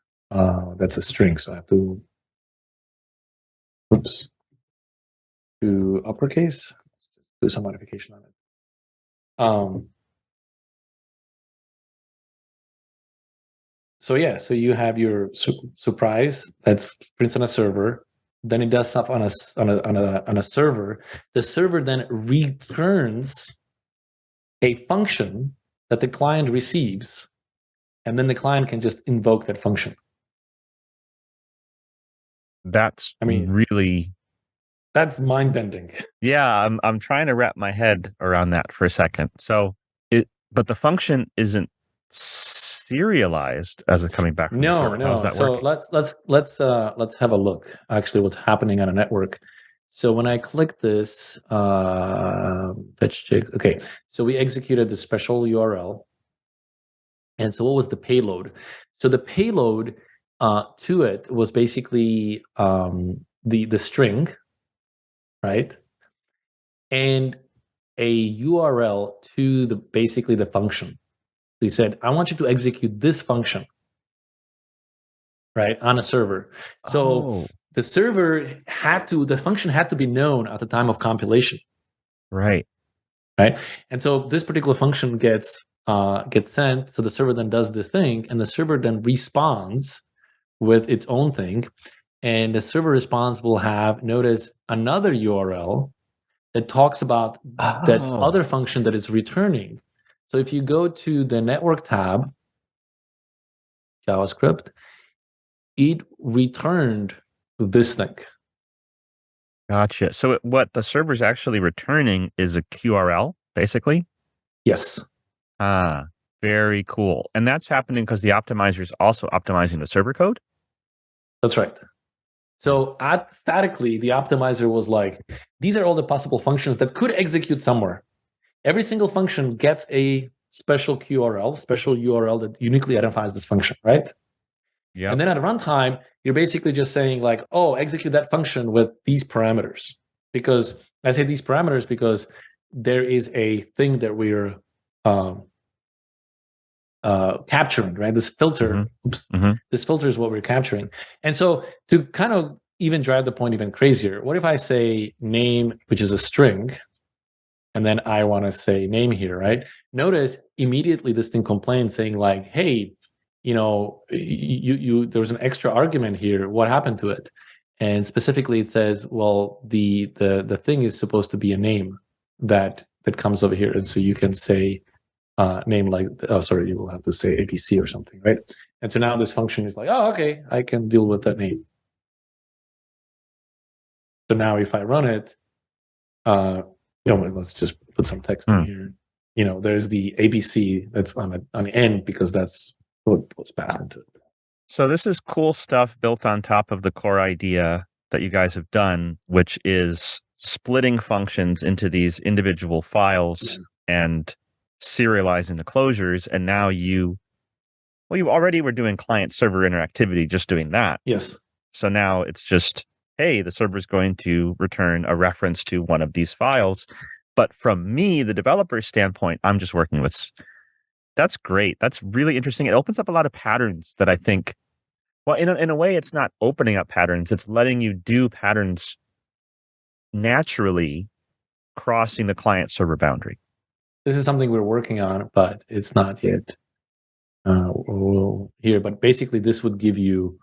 That's a string, so I have to, do uppercase. Let's just do some modification on it. So yeah, so you have your surprise that's prints on a server. Then it does stuff on a server. The server then returns a function that the client receives, and then the client can just invoke that function. That's really, that's mind-bending. Yeah, I'm trying to wrap my head around that for a second. So but the function isn't serialized as it's coming back from the server. How's that So working? let's have a look. Actually, what's happening on a network. So when I click this fetch check, okay. So we executed the special URL, and so what was the payload? So the payload to it was basically the string, right, and a URL to basically the function. They said, I want you to execute this function, right, on a server. So the function had to be known at the time of compilation. Right. Right. And so this particular function gets sent. So the server then does the thing, and the server then responds with its own thing. And the server response will have, notice, another URL that talks about that other function that is returning. So if you go to the network tab, JavaScript, it returned this thing. Gotcha. So what the server's actually returning is a QRL, basically? Yes. Very cool. And that's happening because the optimizer is also optimizing the server code? That's right. So statically, the optimizer was like, these are all the possible functions that could execute somewhere. Every single function gets a special URL that uniquely identifies this function, right? Yeah. And then at runtime, you're basically just saying like, oh, execute that function with these parameters. Because I say these parameters because there is a thing that we're capturing, right? This filter, this filter is what we're capturing. And so to kind of even drive the point even crazier, what if I say name, which is a string, and then I want to say name here, right? Notice immediately this thing complains saying like, hey, you there was an extra argument here. What happened to it? And specifically it says, well, the thing is supposed to be a name that comes over here. And so you can say name like, you will have to say ABC or something, right? And so now this function is like, oh, okay, I can deal with that name. So now if I run it, let's just put some text in here. There's the ABC that's on the end because that's what's passed into it. So this is cool stuff built on top of the core idea that you guys have done, which is splitting functions into these individual files and serializing the closures. And now you already were doing client server interactivity, just doing that. Yes. So now it's just, hey, the server is going to return a reference to one of these files. But from me, the developer's standpoint, I'm just working with. That's great. That's really interesting. It opens up a lot of patterns that I think, well, in a way, it's not opening up patterns. It's letting you do patterns naturally, crossing the client server boundary. This is something we're working on, but it's not yet here. But basically, this would give you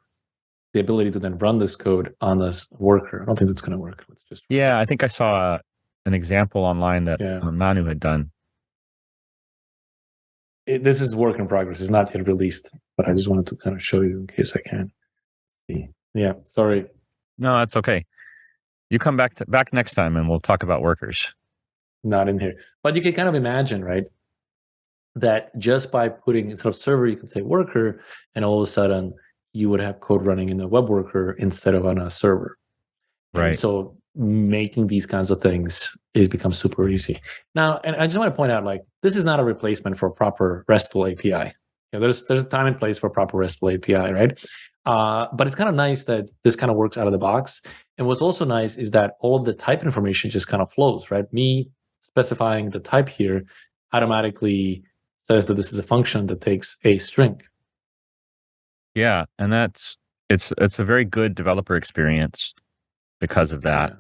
the ability to then run this code on this worker. I don't think that's going to work. Let's just. Yeah, I think I saw an example online that Manu had done. this is work in progress. It's not yet released, but I just wanted to kind of show you in case I can. Yeah, sorry. No, that's okay. You come back next time and we'll talk about workers. Not in here. But you can kind of imagine, right, that just by putting instead of server, you can say worker, and all of a sudden you would have code running in a web worker instead of on a server. And Right. so making these kinds of things, it becomes super easy. Now, and I just want to point out, like, this is not a replacement for a proper RESTful API. There's a time and place for proper RESTful API, right? But it's kind of nice that this kind of works out of the box. And what's also nice is that all of the type information just kind of flows, right? Me specifying the type here automatically says that this is a function that takes a string. Yeah, and it's a very good developer experience because of that.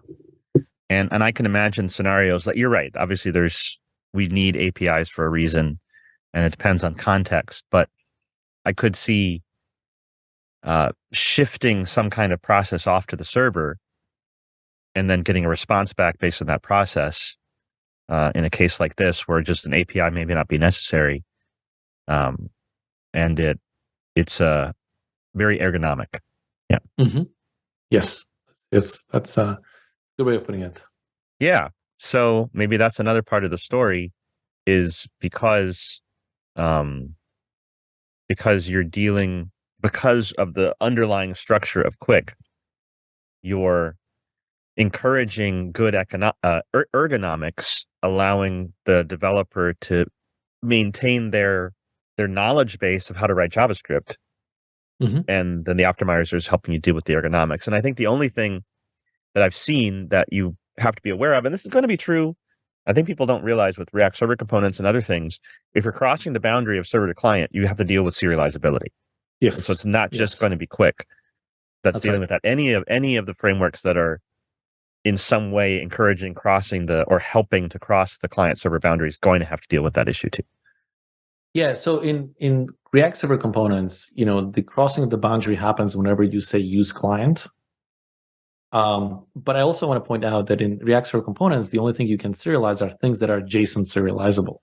Yeah. And I can imagine scenarios that you're right. Obviously, we need APIs for a reason, and it depends on context. But I could see shifting some kind of process off to the server and then getting a response back based on that process. In a case like this, where just an API maybe not be necessary, and it's very ergonomic. Yeah. Mm-hmm. Yes. That's a good way of putting it. Yeah. So maybe that's another part of the story is um, because because of the underlying structure of Qwik, you're encouraging good ergonomics, allowing the developer to maintain their knowledge base of how to write JavaScript, Mm-hmm. and then the optimizer is helping you deal with the ergonomics. And I think the only thing that I've seen that you have to be aware of, and this is going to be true, I think people don't realize with React server components and other things, if you're crossing the boundary of server to client, you have to deal with serializability. And so Yes. it's not just Yes. going to be Qwik that's That's dealing right. with that. Any of the frameworks that are in some way encouraging crossing or helping to cross the client server boundary is going to have to deal with that issue too. Yeah. So in React server components, the crossing of the boundary happens whenever you say use client. But I also want to point out that in React server components, the only thing you can serialize are things that are JSON serializable.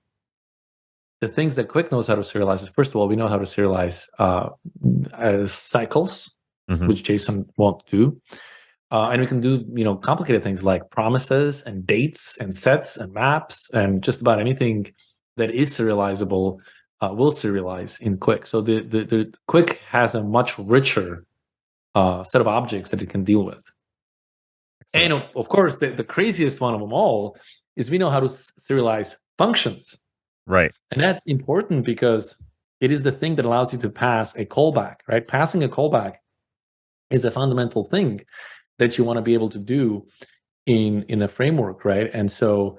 The things that Qwik knows how to serialize is, first of all, we know how to serialize cycles, Mm-hmm. which JSON won't do. And we can do, complicated things like promises and dates and sets and maps and just about anything that is serializable will serialize in Qwik. So the Qwik has a much richer set of objects that it can deal with. Excellent. And of course, the craziest one of them all is we know how to serialize functions. Right. And that's important because it is the thing that allows you to pass a callback, right? Passing a callback is a fundamental thing that you want to be able to do in a framework, right? And so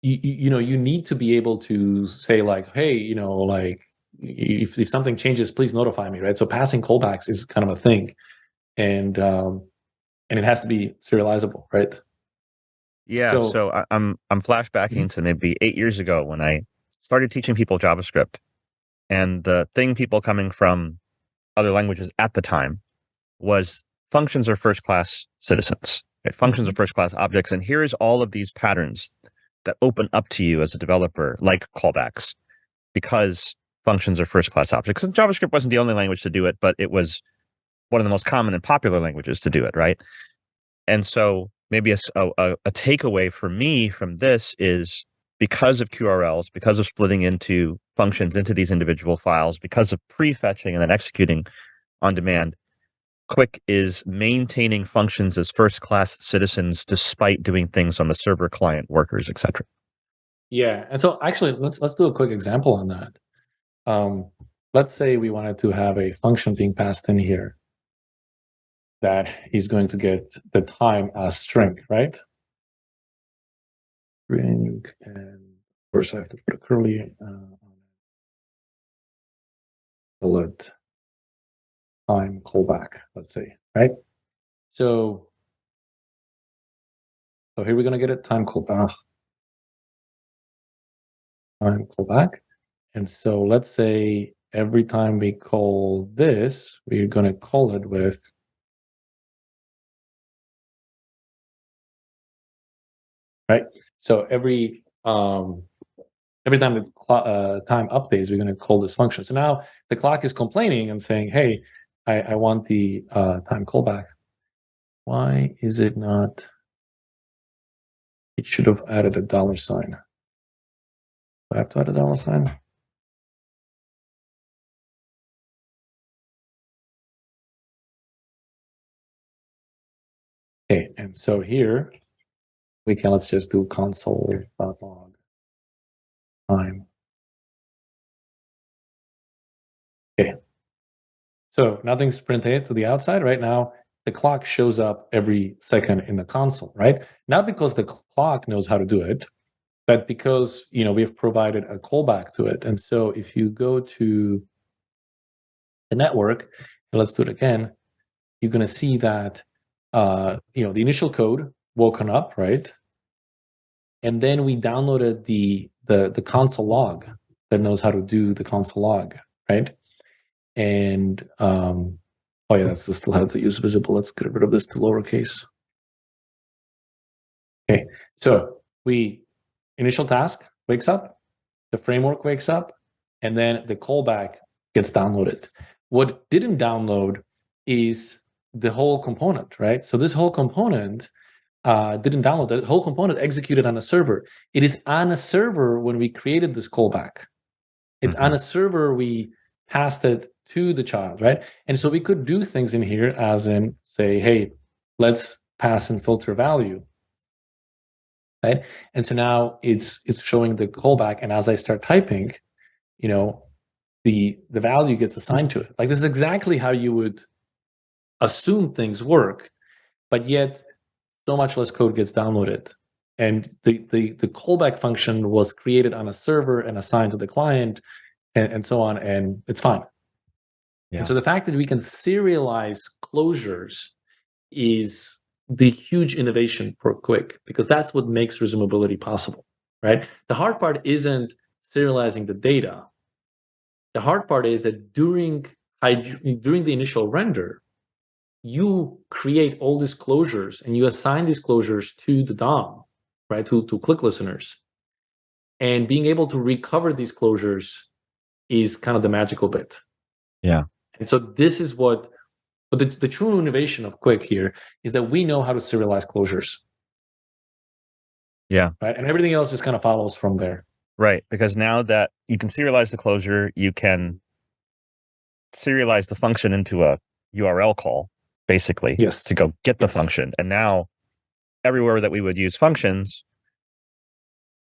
you need to be able to say like, hey, like if something changes, please notify me, right? So passing callbacks is kind of a thing, and it has to be serializable, right? Yeah, So so I'm flashbacking to maybe 8 years ago when I started teaching people JavaScript, and the thing people coming from other languages at the time was functions are first class citizens. Right? Functions are first class objects, and here's all of these patterns that open up to you as a developer, like callbacks, because functions are first class objects. And JavaScript wasn't the only language to do it, but it was one of the most common and popular languages to do it, right? And so maybe a takeaway for me from this is because of QRLs, because of splitting into functions into these individual files, because of prefetching and then executing on demand, Qwik is maintaining functions as first-class citizens despite doing things on the server, client, workers, etc. yeah, and so actually, let's do a quick example on that. Let's say we wanted to have a function being passed in here that is going to get the time as string, right? String, and of course I have to put a curly bullet time callback, let's say, right? So here we're gonna get a time callback, and so let's say every time we call this, we're gonna call it with right. So every every time the time updates, we're going to call this function. So now the clock is complaining and saying, hey, I want the time callback. Why is it not? It should have added a $sign. Do I have to add a $sign? Okay, and so here let's just do console.log time. Okay, so nothing's printed to the outside right now. The clock shows up every second in the console, right? Not because the clock knows how to do it, but because we've provided a callback to it. And so if you go to the network, and let's do it again, you're going to see that the initial code woken up, right? And then we downloaded the console log that knows how to do the console log, right? And oh yeah, that's still have to use visible. Let's get rid of this to lowercase. Okay, so initial task wakes up, the framework wakes up, and then the callback gets downloaded. What didn't download is the whole component, right? So this whole component didn't download. The whole component executed on a server. It is on a server when we created this callback. It's on a server we passed it to the child, right? And so we could do things in here as in say, hey, let's pass and filter value, right? And so now it's showing the callback, and as I start typing, the value gets assigned to it. Like this is exactly how you would assume things work, but yet so much less code gets downloaded. And the callback function was created on a server and assigned to the client and so on, and it's fine. Yeah. And so the fact that we can serialize closures is the huge innovation for Qwik, because that's what makes resumability possible, right? The hard part isn't serializing the data. The hard part is that during the initial render, you create all these closures and you assign these closures to the DOM, right? To Qwik listeners. And being able to recover these closures is kind of the magical bit. Yeah. And so this is what the true innovation of Qwik here is, that we know how to serialize closures. Yeah. Right. And everything else just kind of follows from there. Right. Because now that you can serialize the closure, you can serialize the function into a URL call, basically, to go get the function. And now everywhere that we would use functions,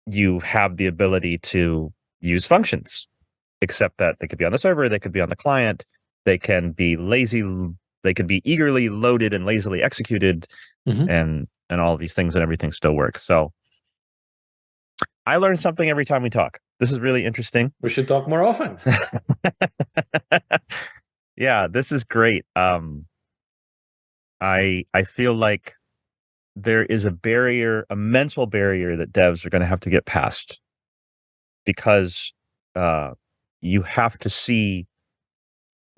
you have the ability to use functions, except that they could be on the server, they could be on the client, they can be they could be eagerly loaded and lazily executed, and all of these things, and everything still works. So I learn something every time we talk. This is really interesting. We should talk more often. Yeah, this is great. I feel like there is a mental barrier that devs are going to have to get past, because you have to see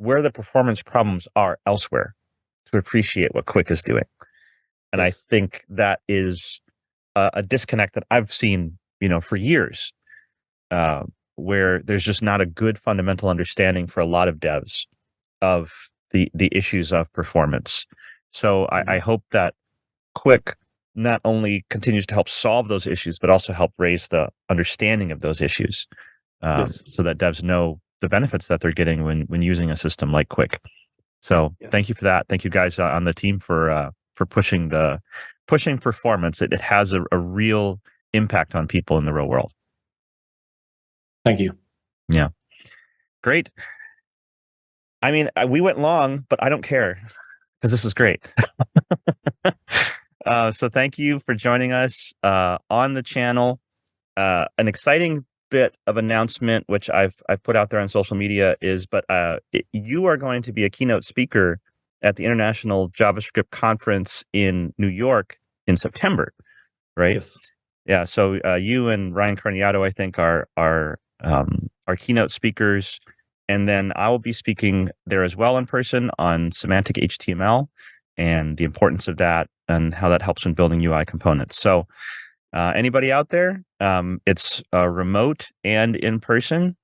where the performance problems are elsewhere to appreciate what Qwik is doing. And I think that is a disconnect that I've seen, for years, where there's just not a good fundamental understanding for a lot of devs of the issues of performance. So I hope that Qwik not only continues to help solve those issues, but also help raise the understanding of those issues, so that devs know the benefits that they're getting when using a system like Qwik. So thank you for that. Thank you guys on the team for pushing performance. It has a real impact on people in the real world. Thank you. Yeah. Great. I mean, we went long, but I don't care, because this was great. So thank you for joining us on the channel. An exciting bit of announcement, which I've put out there on social media, is, you are going to be a keynote speaker at the International JavaScript Conference in New York in September, right? Yes. Yeah. So you and Ryan Carniato, I think, are keynote speakers. And then I will be speaking there as well in person on semantic HTML and the importance of that and how that helps when building UI components. So Anybody out there? It's remote and in person.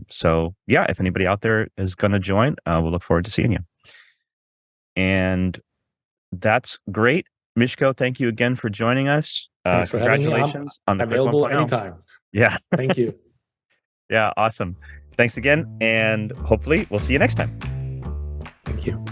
So yeah, if anybody out there is going to join, we'll look forward to seeing you. And that's great. Mishko, thank you again for joining us. Thanks for having me. I'm Congratulations on the Qwik available 1.0. anytime. Yeah. Thank you. Yeah, awesome. Thanks again, and hopefully we'll see you next time. Thank you.